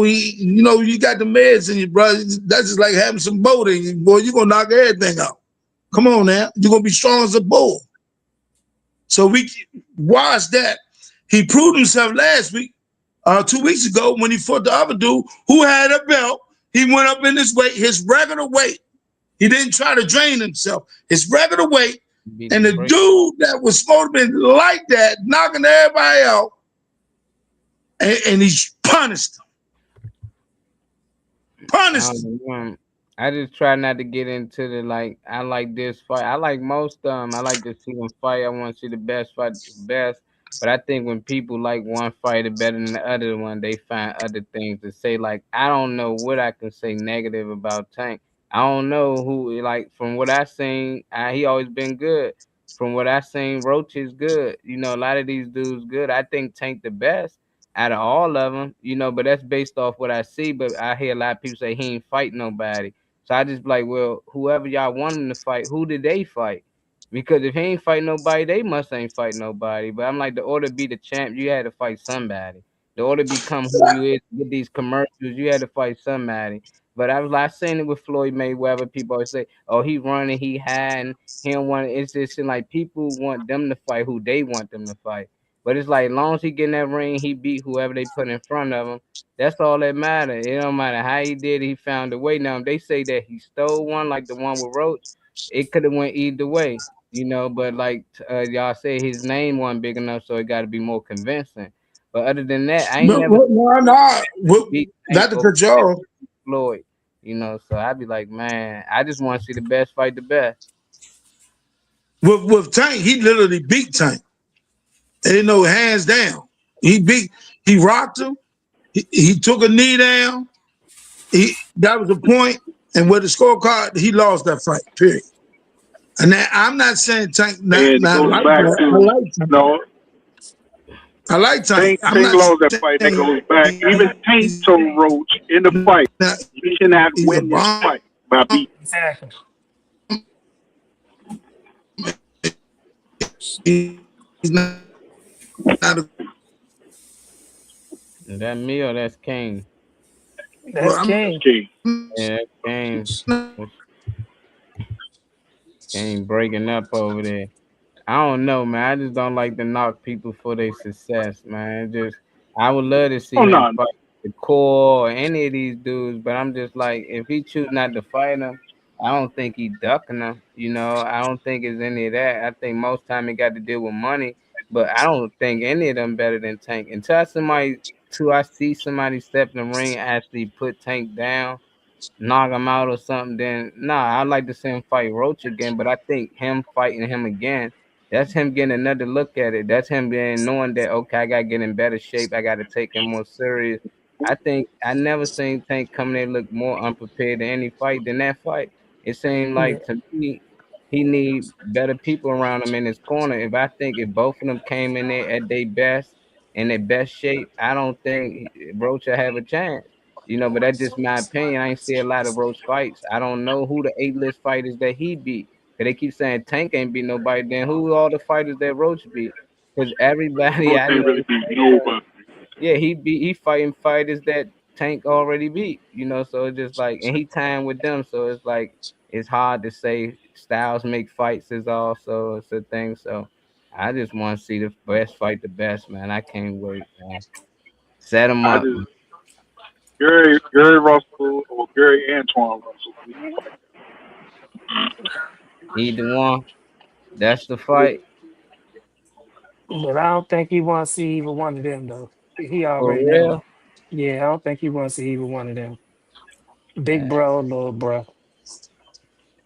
the meds in you, brother. That's just like having some boat in you, boy. You're gonna knock everything out. Come on now. You're going to be strong as a bull. So we watched that. He proved himself last week, 2 weeks ago, when he fought the other dude who had a belt. He went up in his weight, his regular weight. He didn't try to drain himself. His regular weight. And the dude that was supposed to be like that, knocking everybody out, and he punished him. Punished him. I just try not to get into I like this fight. I like most of them. I like to see them fight. I want to see the best fight the best. But I think when people like one fighter better than the other one, they find other things to say. Like, I don't know what I can say negative about Tank. I don't know who, from what I seen, he always been good. From what I seen, Roach is good. A lot of these dudes good. I think Tank the best out of all of them, but that's based off what I see. But I hear a lot of people say he ain't fight nobody. So I just be like, well, whoever y'all want him to fight, who did they fight? Because if he ain't fight nobody, they must ain't fight nobody. But I'm like, the order to be the champ, you had to fight somebody. The order to become who you is, get these commercials, you had to fight somebody. But I seen it with Floyd Mayweather. People always say, oh, he running, he hiding, he don't want it. It's just like people want them to fight who they want them to fight. But it's like, as long as he get in that ring, he beat whoever they put in front of him. That's all that matters. It don't matter how he did it, he found a way. Now, if they say that he stole one, like the one with Roach, it could have went either way, But like y'all say, his name wasn't big enough, so it got to be more convincing. But other than that, I ain't never. Not to cut you off. Floyd, So I'd be like, man, I just want to see the best fight the best. With Tank, he literally beat Tank. Hands down. He rocked him. He took a knee down. That was the point. And with the scorecard, he lost that fight, period. And now, I'm not saying Tank. I like Tank. Tank lost that fight. That goes back. Even Tank told Roach in the fight, you cannot win this fight by beating. Exactly. He's not Is that me or that's King? That's King. Yeah, King. King breaking up over there. I don't know, man. I just don't like to knock people for their success, man. I would love to see him fight the Core or any of these dudes, but I'm just like, if he choose not to fight him, I don't think he ducking him. I don't think it's any of that. I think most time he got to deal with money, but I don't think any of them better than Tank. Until I see somebody step in the ring and actually put Tank down, knock him out or something, then I'd like to see him fight Roach again. But I think him fighting him again That's him getting another look at it. That's him being knowing that okay, I gotta get in better shape. I gotta take him more serious. I think I never seen Tank come there look more unprepared in any fight than that fight. It seemed Yeah. like to me he need better people around him in his corner. If both of them came in there at their best in their best shape, I don't think Roach will have a chance. But that's just my opinion. I ain't see a lot of Roach fights. I don't know who the A-list fighters that he beat. Cause they keep saying Tank ain't beat nobody. Then who all the fighters that Roach beat? Cause everybody Roach I ain't really know, beat nobody. yeah, he fighting fighters that Tank already beat. So it's just like, and he tying with them. So it's like it's hard to say styles make fights is also it's a thing. So I just want to see the best fight the best, man. I can't wait, man. Set him I up. just Gary Russell or Gary Antoine Russell need to fight. Either one. That's the fight. But I don't think he wants to see either one of them though. He For already know. real. Yeah, I don't think he wants to see either one of them. Big bro, little bro.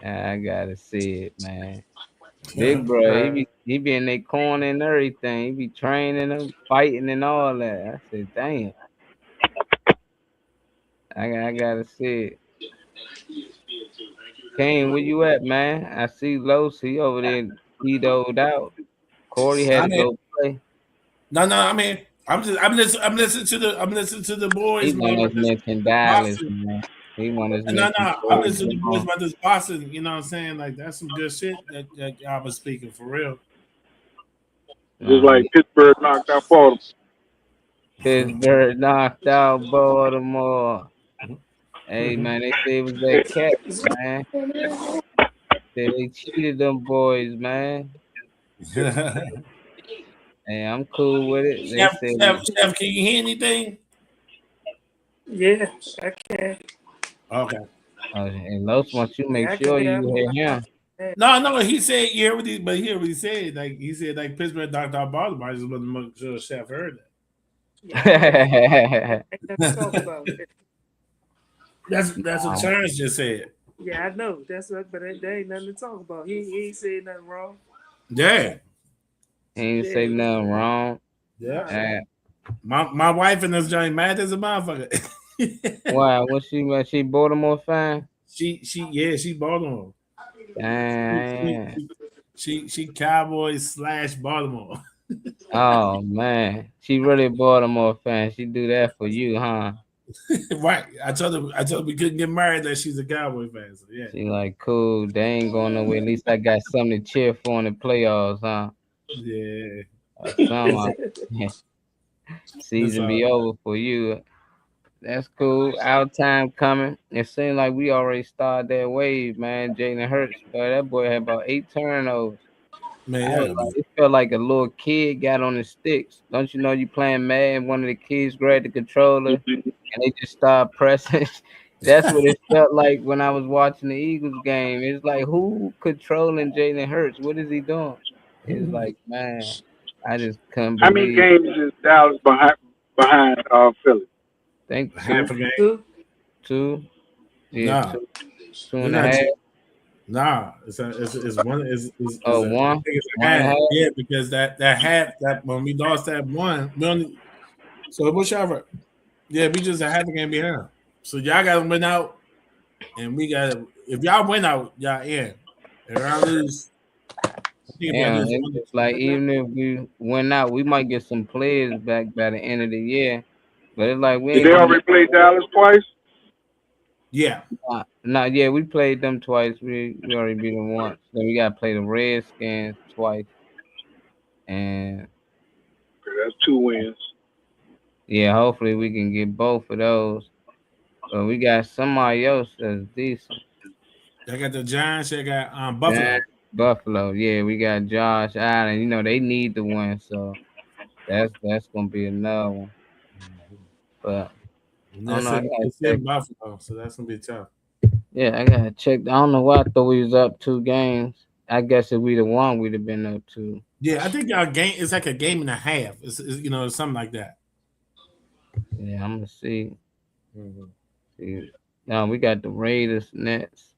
I gotta see it, man. Big bro, he be in their corner and everything. He be training them, fighting and all that. I said, damn, I gotta see it. Kane, where you at, man? I see Los, he over there Titoed out. Corey had I to mean, go play. no. I mean, I'm listening to the He boys, man. want us About this mention Dallas, boxing. man. He want us No, mention I'm Corey listening to the boys Jamal. about this boxing. You know what I'm saying? Like that's some good shit that y'all was speaking for real. Just Yeah. like Pittsburgh knocked out Baltimore. Pittsburgh knocked out Baltimore. Hey, Mhm. man, they say it was that cat, man. They cheated them boys, man. Chef, Hey, I'm cool with it. They said, Chef, can you hear anything? Yeah, I can. Okay. and Los wants you make Yeah, I can. sure Yeah, you hear him. No. He said you hear what he, but he heard what he said. Like he said, like Pittsburgh knocked out Baltimore. I just want to make sure Chef heard yeah, I know. Ain't nothing to talk about. that. That's what Terrence just said. Yeah, I know. That's what, but there ain't nothing to talk about. He ain't saying nothing wrong. Yeah. He ain't say Yeah, nothing wrong. Yeah. nah. Uh, My wife in this joint mad as a motherfucker. why? She Baltimore fan? she Baltimore. Damn. She Cowboys / Baltimore. Oh man, she really Baltimore fan. She do that for you, huh? Right. I told her we couldn't get married that she's a Cowboy fan. So yeah. She like, cool. They ain't going nowhere. At least I got something to cheer for in the playoffs, huh? Yeah. Some That's season all. be over for you. That's cool. Our time coming. It seems like we already started that wave, man. Jalen Hurts, but that boy had about 8 turnovers. Man, I was yeah. like, it felt like a little kid got on the sticks. Don't you know you playing Madden? One of the kids grabbed the controller and they just start pressing. That's what it felt like when I was watching the Eagles game. It's like who controlling Jalen Hurts? What is he doing? It's like, man, I just couldn't How many believe. games is Dallas behind Philly? Think Half a game. Two? two, yeah, Nah. two It's and a not half. nah. It's one Oh, is a I one, think it's a one and a half. half. Yeah, because that half that when we lost that one, we only so whichever. Yeah, we just a half a game behind. So y'all gotta win out and we gotta if y'all win out, y'all in. If y'all lose, I think if y'all Yeah, lose it's one, just like even if we win out, we might get some players back by the end of the year. But it's like we Did ain't they gonna make. already play Dallas twice? yeah. Not yeah, we played them twice. We already beat them once. Then we gotta play the Redskins twice. And Okay, that's 2 wins. yeah, hopefully we can get both of those. But we got somebody else that's decent. I got the Giants, I got Yeah, Buffalo. Buffalo. Yeah, we got Josh Allen. They need to win, so that's gonna be another one. But And I don't that's know. I it. gotta It's check. in Buffalo, so that's gonna be tough. Yeah, I gotta check. I don't know why I thought we was up 2 games. I guess if we'd have won, we'd have been up 2. Yeah, I think y'all game it's like a game and a half. It's something like that. Yeah, I'm gonna see. Mhm. See. Now we got the Raiders next.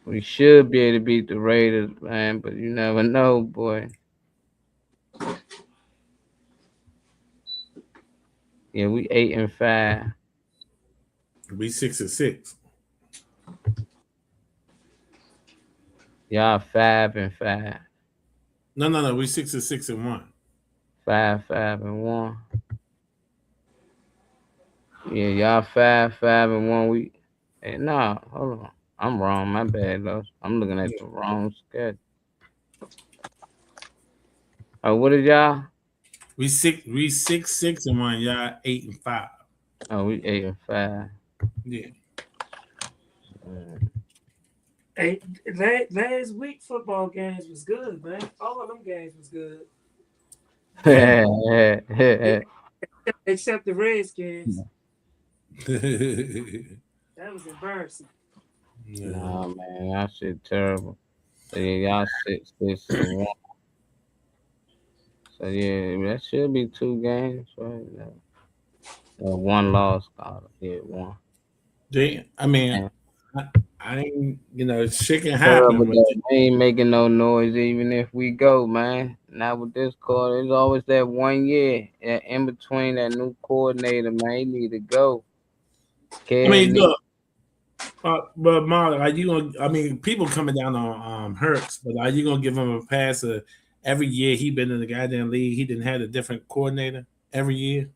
We should be able to beat the Raiders, man, but you never know, boy. Yeah, we 8-5. We 6-6. Y'all 5-5. No. We 6-6-1. 5-5-1. Yeah, y'all 5-5-1. Nah, hold on. I'm wrong. My bad, though. I'm looking at the wrong schedule. Oh, what is y'all? We 6-6-1. Y'all 8-5. Oh, we 8-5. Yeah. Hey, last week football games was good, man. All of them games was good, except the Redskins. That was embarrassing. Nah, man, y'all shit terrible. So yeah, y'all 6-1. So yeah, that should be 2 games, right? One loss, yeah, one. I mean, Man, I ain't, shit can terrible happen, but though. We ain't making no noise even if we go, man. Not with this quarter. It's always that 1 year in between that new coordinator, man. He need to go. I mean, Kid need look, but Marlon, are you gonna? I mean, people coming down on Hurts, but are you gonna give him a pass? Every year he been in the goddamn league, he didn't have a different coordinator every year.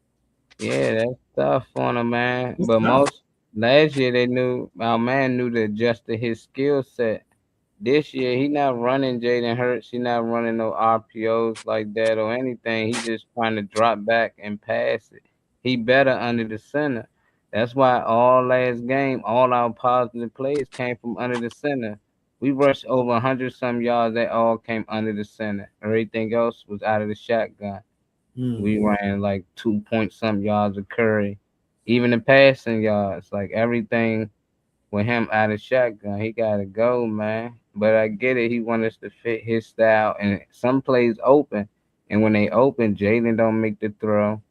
Yeah, that's tough on him, man. It's But tough. last year our man knew to adjust to his skill set. This year he not running Jaden Hurts. He not running no RPOs like that or anything. He just trying to drop back and pass it. He better under the center. That's why all last game, all our positive plays came from under the center. We rushed over 100 some yards. That all came under the center. Everything else was out of the shotgun. We ran like 2 point some yards of Curry. Even the passing yards, like everything with him out of shotgun, he gotta go, man. But I get it. He want us to fit his style, and some plays open, and when they open, Jalen don't make the throw,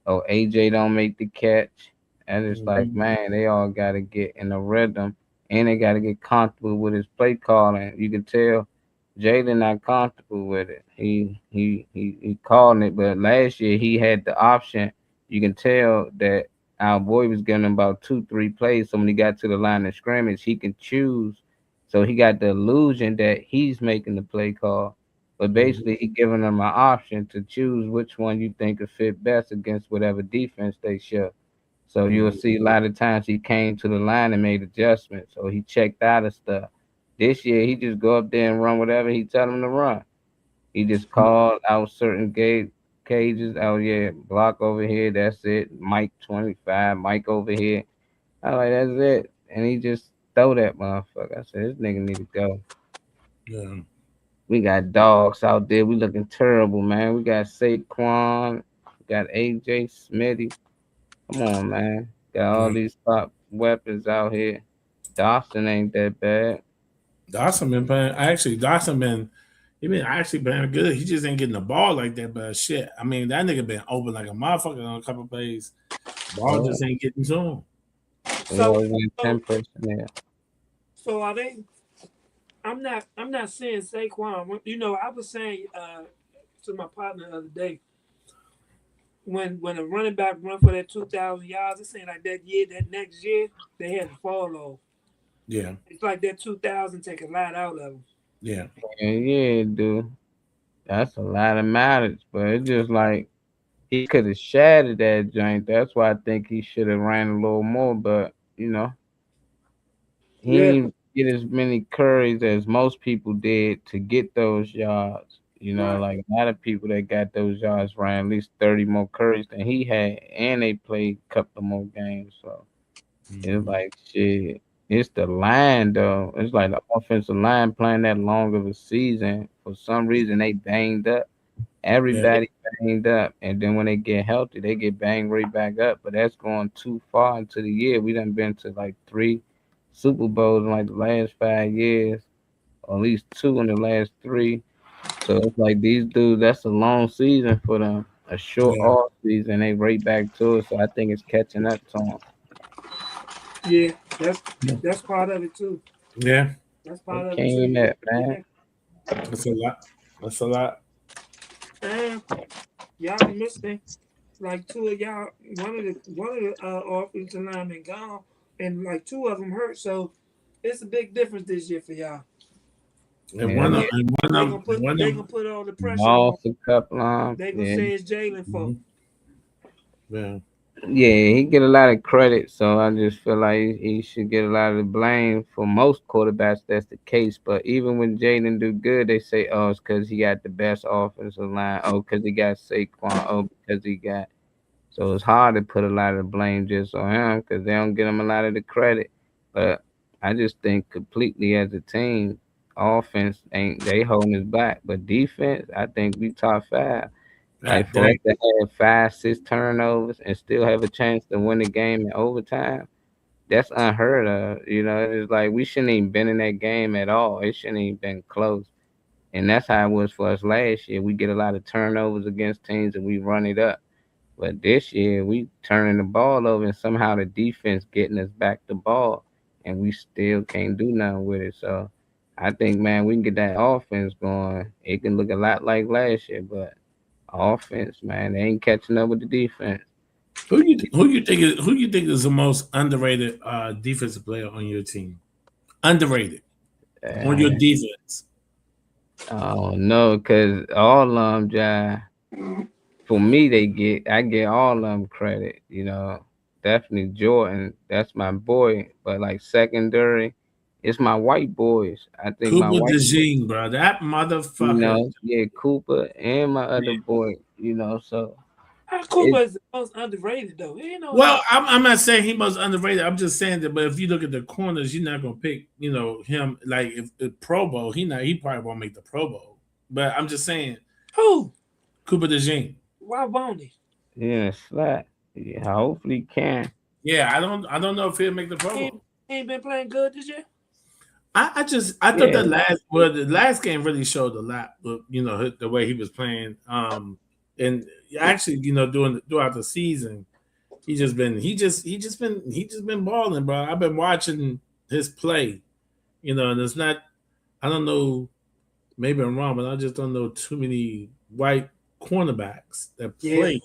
or AJ don't make the catch, and it's like, man, they all gotta get in a rhythm, and they gotta get comfortable with his play calling. You can tell Jalen not comfortable with it. He calling it, but last year he had the option. You can tell that our boy was giving him about 2, 3 plays. So when he got to the line of scrimmage, he can choose. So he got the illusion that he's making the play call. But basically he giving them an option to choose which one you think would fit best against whatever defense they show. So you'll see a lot of times he came to the line and made adjustments. So he checked out of stuff. This year he just go up there and run whatever he tell him to run. He just called out certain cages. Oh yeah, block over here. That's it. Mike 25. Mike over here. I like that's it. And he just throw that motherfucker. I said this nigga need to go. Yeah. We got dogs out there. We looking terrible, man. We got Saquon. We got AJ Smitty. Come on, man. Got all these top weapons out here. Dawson ain't that bad. Dawson been playing. He been actually playing good. He just ain't getting the ball like that. But shit, I mean, that nigga been open like a motherfucker on a couple plays. Ball just ain't getting to him. We So, always in 10 personnel. so are they? I'm not saying Saquon. You know, I was saying to my partner the other day, when a running back run for that 2,000 yards, it seemed like that next year they had to fall off. Yeah, It's like that 2,000 take a lot out of them. yeah. Yeah, dude. That's a lot of mileage, but it's just like he could have shattered that joint. That's why I think he should have ran a little more. But he Yeah, didn't get as many curries as most people did to get those yards. right. Like a lot of people that got those yards ran at least 30 more curries than he had, and they played a couple more games. So it's like shit. It's the line though. It's like the offensive line playing that long of a season. For some reason they banged up. Yeah. Everybody banged up, and then when they get healthy, they get banged right back up. But that's going too far into the year. We done been to like 3 Super Bowls in like the last 5 years, or at least 2 in the last 3. So it's like these dudes. That's a long season for them. A short Yeah. off season, they right back to it. So I think it's catching up to them. Yeah, that's part of it too. Yeah. That's part of it Came too. up, man. That's a lot. That's a lot. And y'all missing like two of y'all. One of the offensive linemen gone, and like two of them hurt. So it's a big difference this year for y'all. And Yeah, one of They and one they of gonna put one they of gonna put all the pressure on. lost a couple of They gonna yeah. say it's Jalen fault. yeah. Yeah, he get a lot of credit, so I just feel like he should get a lot of the blame. For most quarterbacks, that's the case. But even when Jaden do good, they say, "Oh, it's because he got the best offensive line. Oh, because he got Saquon. Oh, because he got." So it's hard to put a lot of the blame just on him because they don't get him a lot of the credit. But I just think completely as a team, offense ain't they holding us back, but defense, I think we top five. Like That for us ain't to have 5, 6 turnovers and still have a chance to win the game in overtime, that's unheard of. It's like we shouldn't even been in that game at all. It shouldn't even been close. And that's how it was for us last year. We get a lot of turnovers against teams and we run it up. But this year we turning the ball over and somehow the defense getting us back the ball and we still can't do nothing with it. So I think man, we can get that offense going. It can look a lot like last year, but offense, man, they ain't catching up with the defense. who you think is the most underrated defensive player on your team? Underrated on your Uh, defense. I don't know, cause all of them, for me, I get all of them credit. Definitely Jordan, that's my boy. But like secondary, it's my white boys. I think my Cooper white, DeJean, bro. That motherfucker. yeah, Cooper and my other boy. So Cooper it, is the most underrated though. He ain't no Well, I'm not saying he was underrated. I'm just saying that. But if you look at the corners, you're not gonna pick, him. Like if Pro Bowl, he probably won't make the Pro Bowl. But I'm just saying, who? Cooper DeJean. Why won't he? yeah, flat. Yeah, hopefully he can. Yeah, I don't know if he'll make the Pro He Bowl. ain't been playing good this year. I thought Yeah, the last game really showed a lot. The way he was playing. And actually, throughout the season, he just been balling, bro. I've been watching his play, and it's not. I don't know. Maybe I'm wrong, but I just don't know too many white cornerbacks that Yeah, play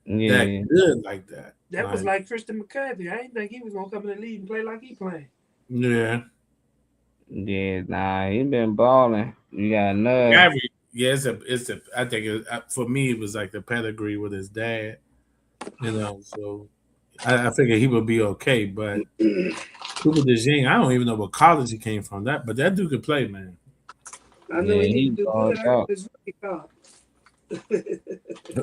that yeah, good like that. that was like Christian McCaffrey. I didn't think he was gonna come in the league and play like he playing. Yeah, yeah. Nah, he been balling. You got another. Gary. Yeah, it's a. I think for me, it was like the pedigree with his dad. So I figured he would be okay. But Cooper DeJean, I don't even know what college he came from. But that dude could play, man. I know Yeah, he need he to do balled good. I got out. his rookie card.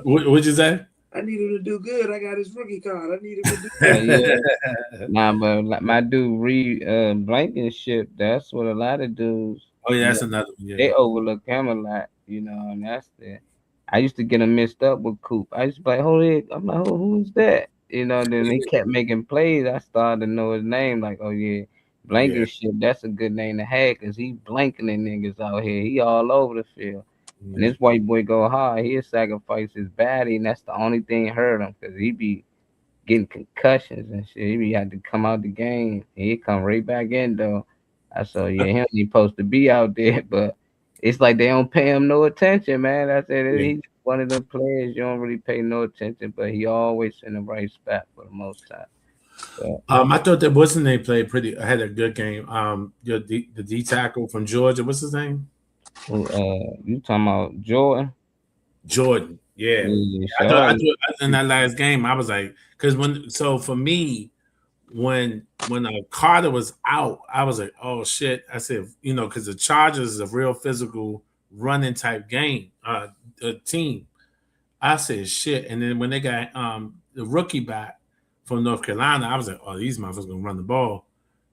What'd you say? I need him to do good. I got his rookie card. I need him to do Oh good. yeah. Nah, but like my dude Reed Blankenship, that's what a lot of dudes, Oh yeah, you that's know, another one. they Yeah, overlook him a lot, and that's the I used to get him mixed up with Coop. I used to be like, hold it, I'm like, who's that? Then he kept making plays. I started to know his name, like, oh yeah, yeah, Blankenship, that's a good name to have because he blanking the niggas out here. He all over the field. And yeah. this white boy go hard, he'll sacrifice his body, and that's the only thing hurt him because he be getting concussions and shit. He had to come out the game. He come right back in though. I saw yeah, him he supposed to be out there, but it's like they don't pay him no attention, man. I said Yeah. he's one of the players you don't really pay no attention, but he always in the right spot for the most time. So I thought that wasn't they played pretty. Had a good game. The D tackle from Georgia. What's his name? you talking about Jordan? Jordan. Yeah. Yeah, I sure. thought in that last game, I was like, because for me, when Carter was out, I was like, oh shit. I said, because the Chargers is a real physical running type game, team. I said shit, and then when they got the rookie back from North Carolina, I was like, oh, these motherfuckers gonna run the ball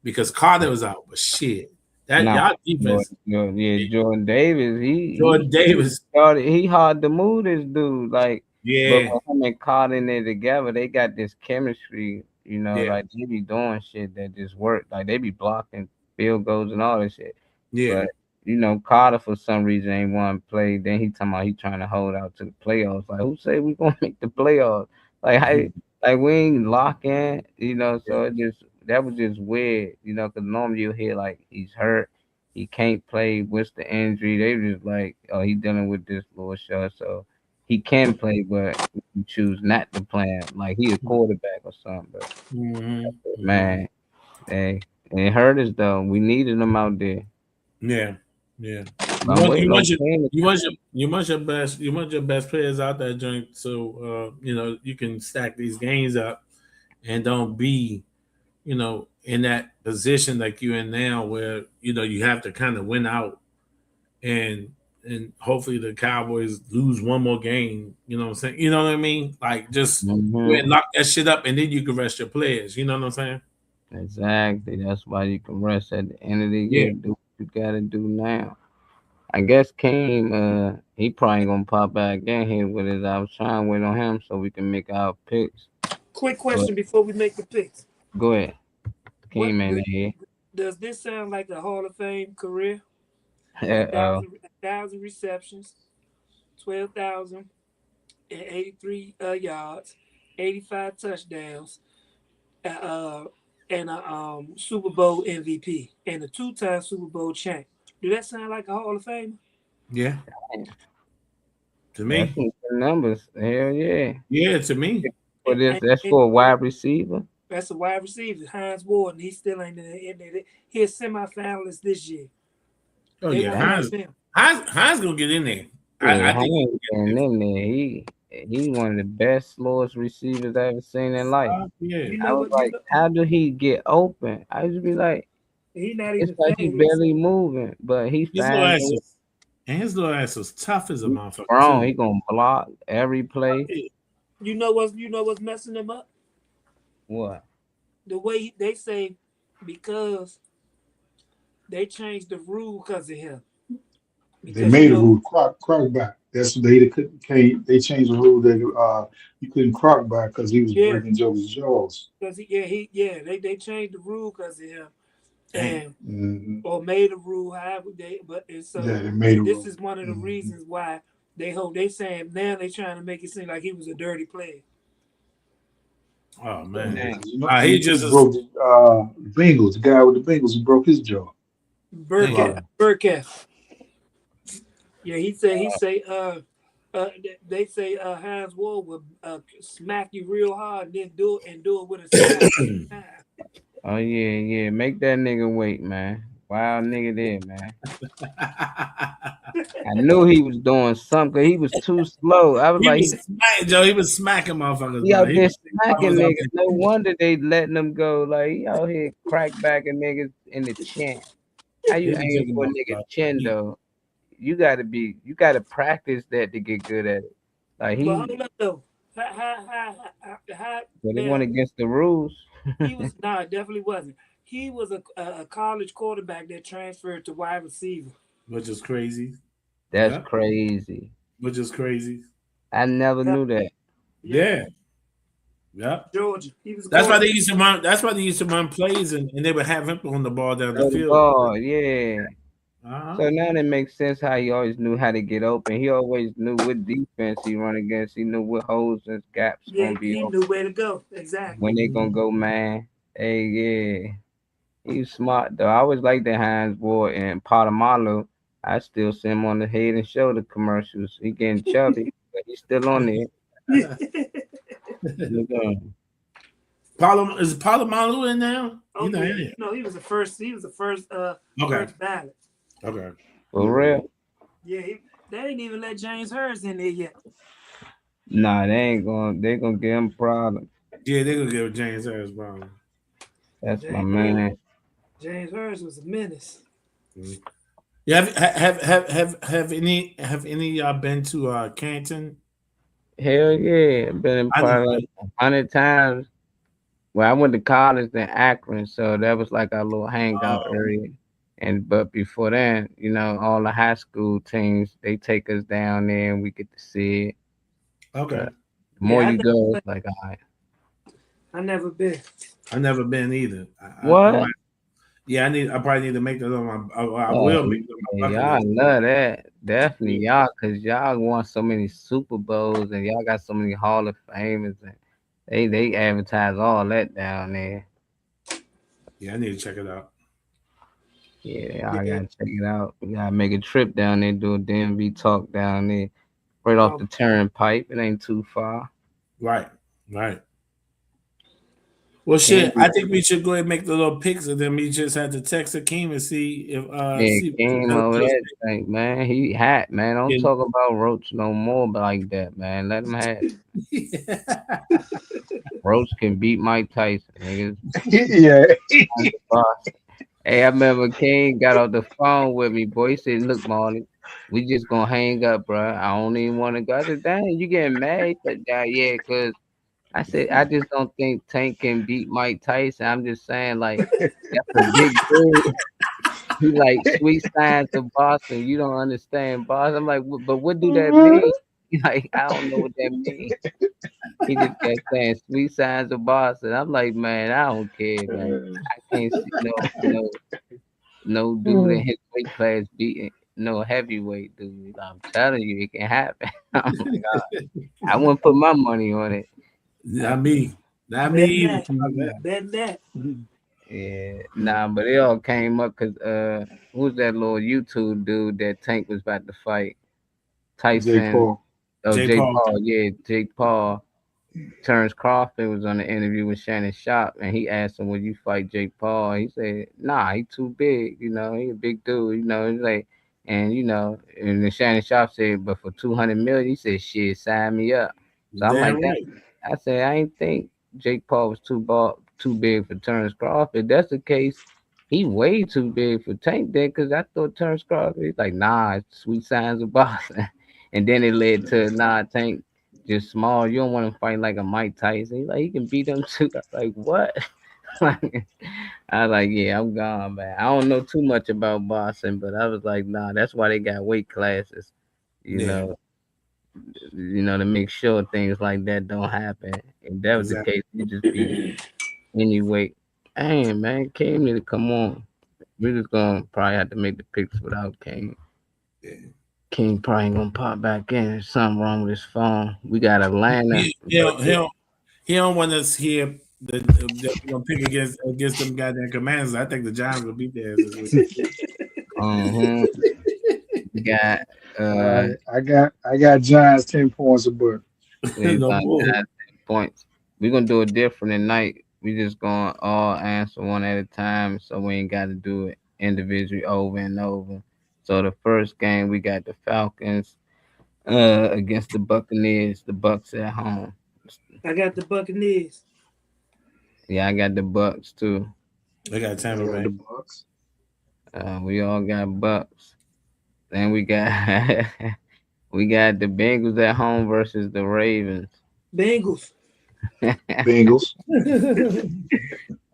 because Carter was out, but shit, that Nah, y'all defense, Yeah, Jordan Davis. Jordan Davis, He hard to move this dude. Like, but yeah, when him and Carter in there together, they got this chemistry. yeah, Like they be doing shit that just work. Like they be blocking field goals and all this shit. yeah, But Carter for some reason ain't want to play. Then he talking about he trying to hold out to the playoffs. Like who say we gonna make the playoffs? Like how like we ain't lock in. So it just that was just weird. Because normally you hear like he's hurt he can't play. What's the injury? They just like, oh, he dealing with this little shot, so he can play, but you choose not to play him. Like he a quarterback or something. But man, hey, it hurt us though. We needed him out there. Yeah. You I'm want, waiting you on want your Kane to you want your you want your best players out that joint, so you can stack these games up and don't be in that position like you're in now where you have to kind of win out and hopefully the Cowboys lose one more game. You know what I'm saying? You know what I mean? Like just go ahead and lock that shit up and then you can rest your players. You know what I'm saying? Exactly. That's why you can rest at the end of the Yeah. year. Do what you gotta do now. I guess Kane, he probably gonna pop back in here with us. I was trying to wait on him so we can make our picks. Quick But question before we make the picks. go ahead. What Kane man here. does this sound like a Hall of Fame career? Uh-oh. 1,000 receptions, 12,083 yards, 85 touchdowns, and a Super Bowl MVP, and a 2-time Super Bowl champ. Do that sound like a Hall of Fame? Yeah. To That's me. some good numbers. Hell yeah. Yeah, to me. For this, that's for a wide receiver. That's a wide receiver, Hines Ward, and he still ain't in it. He a semifinalist this year. Oh They yeah, won't have him. Hines gonna get in there. Yeah, I think he ain't getting in there. He one of the best, slowest receivers I ever seen in life. yeah. You I know was what? like, how do he get open? I just be like, He not it's even like he famous. barely moving, but he His little finds ass a way. his little ass was tough as a motherfucker Strong. too. He gonna block every play. You know what's messing him up? What? The way they say because they changed the rule because of him. They Because made a rule croc back. That's what they couldn't. They changed the rule that you couldn't croc back because he was breaking Joe's jaws. Because they changed the rule because of him, and Mm-hmm. or made a rule however they made a this rule. is one of the reasons why they saying now they trying to make it seem like he was a dirty player. Oh man, He just broke the Bengals. The guy with the Bengals, he broke his jaw. Burkhead. Yeah, they say Hines Ward would smack you real hard, then do it with a smile. Oh yeah. Make that nigga wait, man. Wild nigga there, man. I knew he was doing something. He was too slow. I was he like, was smacking, Joe. He was smacking motherfuckers. he out there smacking niggas. No wonder they letting them go. Like he out here crackbacking niggas in the chin. How you aim for a nigga chin though? You gotta practice that to get good at it. Like But hold up though. But it went against the rules. He was it definitely wasn't. He was a college quarterback that transferred to wide receiver. Which is crazy. That's crazy. Which is crazy. I never knew that. Yeah. Georgia. He was That's why they used to run. That's why they used to run plays and they would have him throwing the ball down the field. Oh yeah. So now it makes sense how he always knew how to get open. He always knew what defense he run against. He knew what holes and gaps gonna be open. He knew where to go. Exactly. When they gonna go, man. Hey, yeah. He's smart though. I always like that Hines Ward and Polamalu. I still see him on the Head and Shoulder commercials. He getting chubby, but he's still on there. Is Polamalu in now? Oh, no, he was the first first ballot. Okay. For real? Yeah, they didn't even let James Hurst in there yet. Nah, they gonna give him problems. Yeah, they gonna give James Hurst problems. That's my man. James Hurst was a menace. Yeah, have any of y'all been to Canton? Hell yeah, been in probably 100 times. Well, I went to college in Akron, so that was like our little hangout area. But before that, all the high school teams, they take us down there and we get to see it. Okay. The more you go, it's like, all right. I never been. I never been either. What? I probably need to make that on my. I will make that on my bucket y'all list. love that. Definitely y'all, because y'all won so many Super Bowls and y'all got so many Hall of Famers and they advertise all that down there. Yeah, I need to check it out. Yeah, I gotta check it out. We gotta make a trip down there, do a DMV talk down there, right off the turnpike. It ain't too far. Right. Well, King, shit. I think we should go ahead and make the little picks, and then we just have to text Akeem and see if yeah, King over that thing, man. He hot, man. Don't Yeah. talk about Roach no more like that, man. Let him have it. Roach can beat Mike Tyson, niggas. Yeah. Hey, I remember King got off the phone with me, boy. He said, "Look, Marley, we just gonna hang up, bro. I don't even want to go." I said, "Dang, you getting mad?" He said, yeah, cause I said I just don't think Tank can beat Mike Tyson. I'm just saying, like, that's a big dude. He like sweet signs of Boston. You don't understand Boston. I'm like, but what do that mean? Like, I don't know what that means. He just kept saying sweet signs of Boston. I'm like, man, I don't care, man. I can't see no dude in his weight class beating no heavyweight dude. I'm telling you, it can happen. Oh my God. I wouldn't put my money on it. Not me. Not me either. Bet that. Yeah, nah, but it all came up because who's that little YouTube dude that Tank was about to fight? Tyson. Jake Paul. Oh, Jake Jake Paul. Paul. Yeah, Jake Paul. Terrence Crawford was on the interview with Shannon Sharp, and he asked him, "Would you fight Jake Paul?" He said, "Nah, he too big. You know, he a big dude. You know, he's like." And and then Shannon Sharp said, "But for 200 million," he said, "Shit, sign me up." So I'm like, Damn right. I said, I ain't think Jake Paul was too big for Terrence Crawford. If that's the case, he way too big for Tank then, because I thought Terrence Crawford, he's like, nah, it's sweet signs of boxing. And then it led to, nah, Tank just small. You don't want him fighting like a Mike Tyson. He's like, he can beat him too. I was like, what? I was like, yeah, I'm gone, man. I don't know too much about boxing, but I was like, nah, that's why they got weight classes, you Yeah. know to make sure things like that don't happen. If that was Exactly. the case, you just be anyway. Hey man, Kane need to come on. We're just gonna probably have to make the picks without Kane. Yeah. King probably ain't gonna pop back in. There's something wrong with his phone. We got Atlanta. He don't want us here. We're gonna pick against them goddamn Commanders. I think the Giants will beat theirs this week. We got I got Giants 10 points above. No bull. 10 points. We're gonna do it different tonight. We just gonna all answer one at a time, so we ain't got to do it individually over and over. So the first game we got the Falcons against the Buccaneers. The Bucks at home. I got the Buccaneers. Yeah, I got the Bucks too. I got Tampa Bay. The Bucks. We all got Bucks. Then we got we got the Bengals at home versus the Ravens. Bengals. Bengals.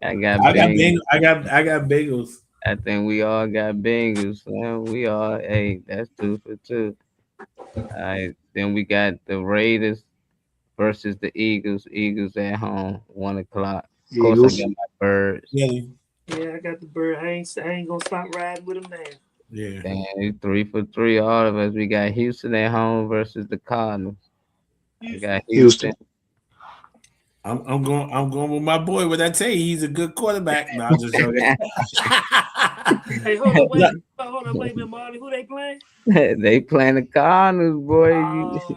I got Bengals. I think we all got Bengals. We all, hey, that's 2 for 2. All right. Then we got the Raiders versus the Eagles. Eagles at home, 1 o'clock. Of course, Eagles. I got my Birds. Yeah, I got the bird. I ain't gonna stop riding with him, man. Yeah. Damn, 3 for 3, all of us. We got Houston at home versus the Cardinals. I got Houston. I'm going with my boy. What I tell you, he's a good quarterback. No, I'm just joking. Hey, hold on, wait a minute, Marley. Who they playing? They playing the Cardinals, boy.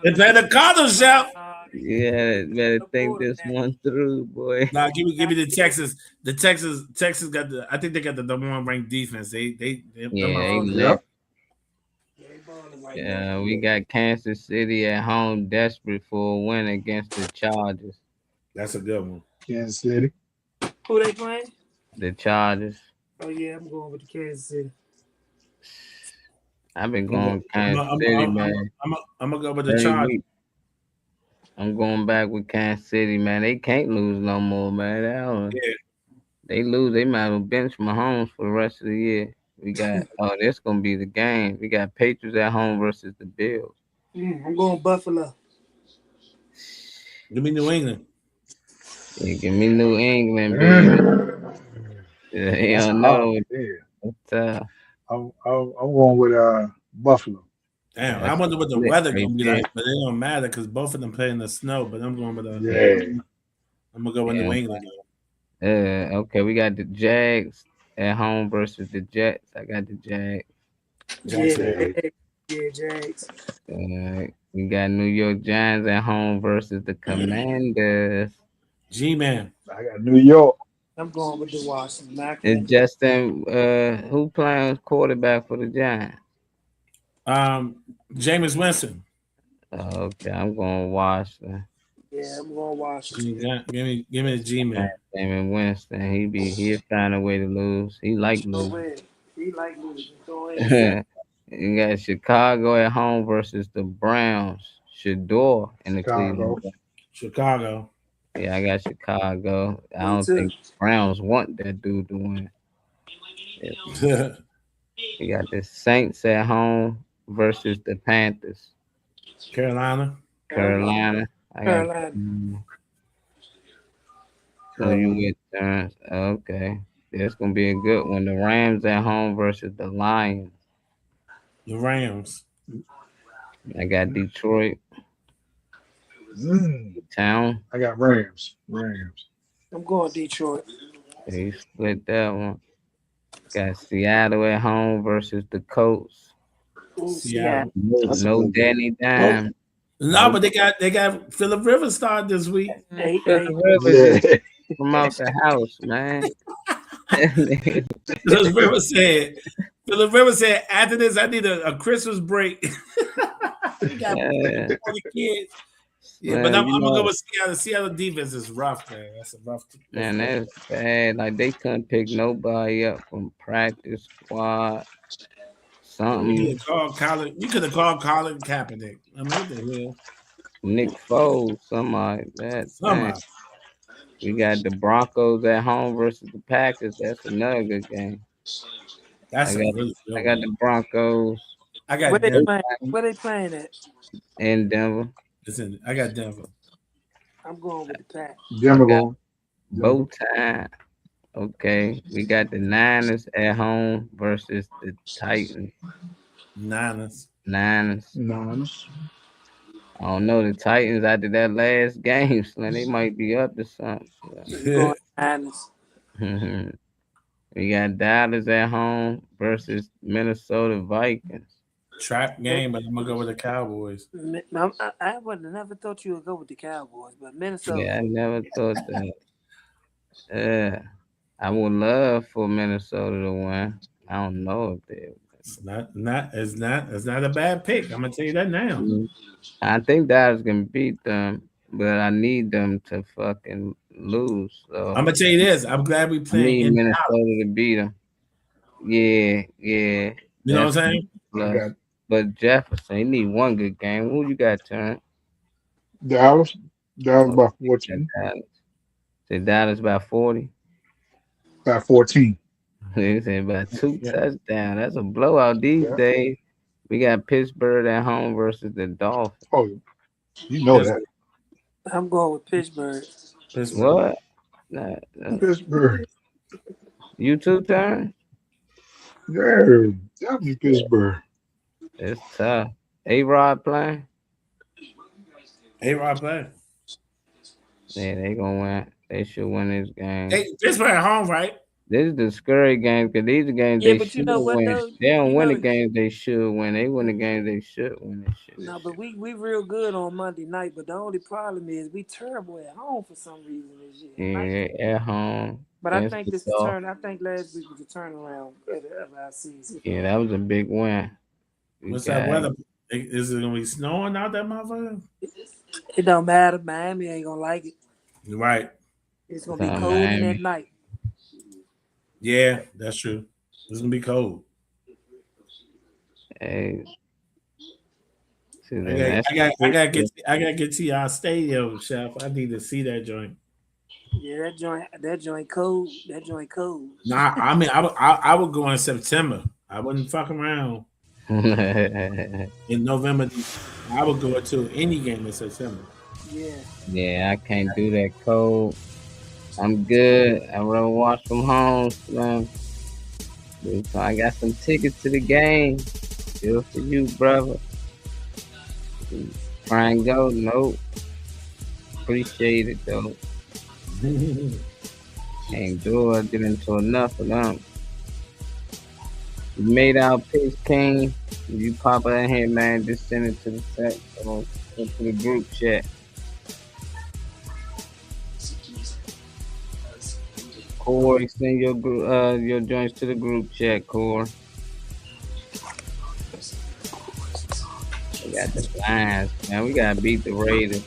They playing the Cardinals, Chef. Yeah, better think this one through, boy. Nah, give me the Texas. The Texas got the. I think they got the number 1 ranked defense. They Yeah, yeah, we got Kansas City at home, desperate for a win against the Chargers. That's a good one. Kansas City. Who they playing? The Chargers. Oh yeah, I'm going with the Kansas City. I've been going with Kansas City, man. I'm gonna go with the Chargers. I'm going back with Kansas City, man. They can't lose no more, man. They lose, they might as well bench Mahomes for the rest of the year. We got that's gonna be the game. We got Patriots at home versus the Bills. I'm going Buffalo. Give me New England. Yeah, give me New England, baby. Yeah, don't know. I'm going with Buffalo. Damn, I wonder what the weather gonna be like, but it don't matter because both of them play in the snow. But I'm going with I'm gonna go with New England. Okay, we got the Jags at home versus the Jets. I got the Jags. Yeah, Jags. We got New York Giants at home versus the Commanders. G-Man. I got New York. I'm going with the Washington. Is Justin who playing quarterback for the Giants? Jameis Winston. Okay, I'm going Washington. Yeah, I'm going Washington. Give me the G-Man. Jameis Winston, he'll find a way to lose. He like losing. He like losing. Go ahead. You got Chicago at home versus the Browns. Shador in the Chicago. Cleveland. Chicago. Yeah, I got Chicago. I don't think the Browns want that dude to win. You got the Saints at home versus the Panthers. Carolina. Carolina. So you with turns. Okay. That's gonna be a good one. The Rams at home versus the Lions. The Rams. I got Detroit. Town. I got Rams. I'm going Detroit. They split that one. Got Seattle at home versus the Colts. Seattle. No Danny Dime. No, but they got Phillip Rivers started this week. Phillip Rivers from out the house, man. Phillip Rivers said, after this, I need a Christmas break. He got 40 kids. Yeah, but I'm gonna go with Seattle. Seattle defense is rough, man. That's a rough team. Man, that's bad. Like they couldn't pick nobody up from practice squad. Something. You could have called Colin Kaepernick. I mean, what the hell? Nick Foles, something like that. We got the Broncos at home versus the Packers. That's another good game. I got the Broncos. Where they playing at? In Denver. Listen, I got Denver. I'm going with the Pack. Denver going. Bow tie. Okay. We got the Niners at home versus the Titans. Niners. I don't know. The Titans after that last game, so they might be up to something. Niners. We got Dallas at home versus Minnesota Vikings. Trap game, but I'm gonna go with the Cowboys. I would have never thought you would go with the Cowboys, but Minnesota. Yeah, I never thought that. I would love for Minnesota to win. I don't know if they. It's not a bad pick. I'm gonna tell you that now. I think Dallas can beat them, but I need them to fucking lose. So I'm gonna tell you this. I'm glad we playing in Minnesota to beat them. Yeah. You know what I'm saying? But Jefferson, he need one good game. Who you got, Turn? Dallas by 14. Dallas by 40. By 14. They said about 2 touchdowns. That's a blowout these days. We got Pittsburgh at home versus the Dolphins. Oh, you know that. I'm going with Pittsburgh. What? Pittsburgh. You too, Turn? Yeah, definitely Pittsburgh. It's tough. A-Rod playing? A-Rod playing. Yeah, they gonna win. They should win this game. Hey, Pittsburgh at home, right? This is the scary game because these are games they should win. They don't win the games they should win. They win the games they should win. No, but we real good on Monday night. But the only problem is we terrible at home for some reason this year. Yeah, at home. But I think this is turn. I think last week was a turnaround of our season. Yeah, that was a big win. What's that weather? Is it gonna be snowing out that motherfucker? It don't matter. Miami ain't gonna like it. You're right. It's gonna be cold at night. Yeah, that's true. It's gonna be cold. Hey, I gotta get to y'all stadium, Chef. I need to see that joint. Yeah, that joint cold. That joint cold. Nah, I mean, I would go in September. I wouldn't fuck around. In November, I would go to any game in September. Yeah, I can't do that cold. I'm good. I'd rather watch from home, man. So I got some tickets to the game. Good for you, brother. Try and go. Nope. Appreciate it, though. Can't do it. I get into enough of them. You made our picks, King. If you pop in here, man, just send it to the text or to the group chat. Corey, send your joints to the group chat, Corey. We got the Lions, man. We gotta beat the Raiders.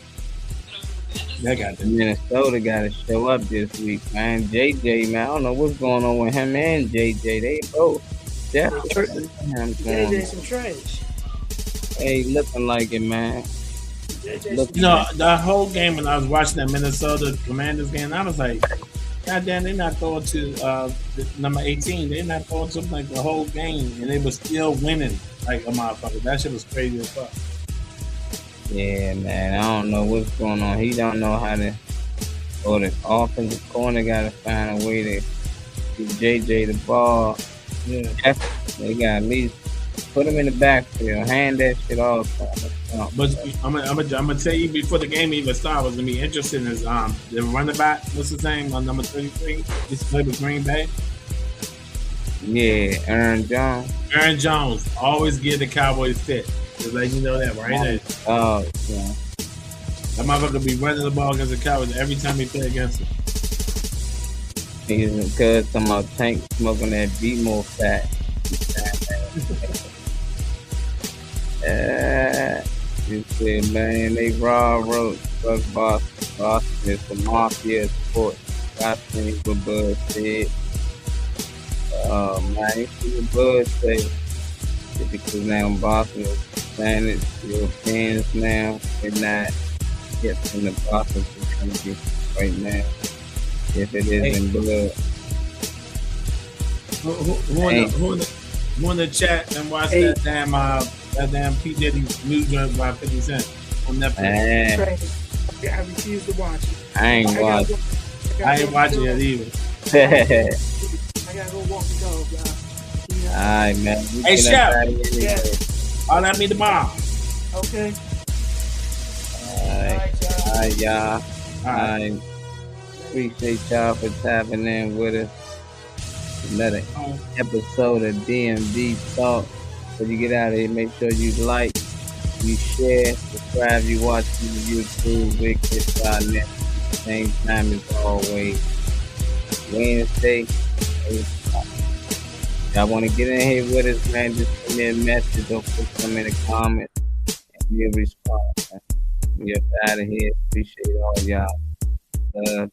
They got the Minnesota gotta show up this week, man. JJ, man, I don't know what's going on with him and JJ. They both definitely JJ some trash. Hey, looking like it, man. You know, the whole game when I was watching that Minnesota Commanders game, I was like, God damn, they're not throwing to number 18. They're not throwing to like the whole game, and they were still winning like a motherfucker. That shit was crazy as fuck. Yeah, man. I don't know what's going on. He don't know how to. Or the offensive corner got to find a way to give JJ the ball. Yeah. They got at least put him in the backfield. Hand that shit off. But I'm gonna tell you before the game even started, what's gonna be interesting is the running back. What's his name? On number 33. He's played with Green Bay. Yeah, Aaron Jones. Aaron Jones always give the Cowboys fit. Just let you know that right there. Oh, yeah. That motherfucker be running the ball against the Cowboys every time he play against them. He's because some Tank smoking that beat more fat. You said, man, they wrote fuck Boston. Boston is the mafia sport. Boston is what Bud said. Man, you see what Bud say. Because now Boston is saying it, Europeans now, they're not getting the Boston country right now. If it is in blood. Who in the chat and watch that damn P. Diddy's new joint by 50 Cent on Netflix? I refuse to watch it. I ain't watching. I ain't watching it either. I gotta go walk the dog, y'all. Alright, man. Hey, Chef. Yeah. I'll let me tomorrow. Okay. Alright, y'all. I appreciate y'all for tapping in with us. Another episode of DMV Talk. When you get out of here, make sure you like, you share, subscribe, you watch me on YouTube, WickedNet. Same time as always. Wednesday, 8 o'clock. Y'all want to get in here with us, man? Just send me a message or put some in the comments and we'll respond. Man. We up out of here. Appreciate all y'all.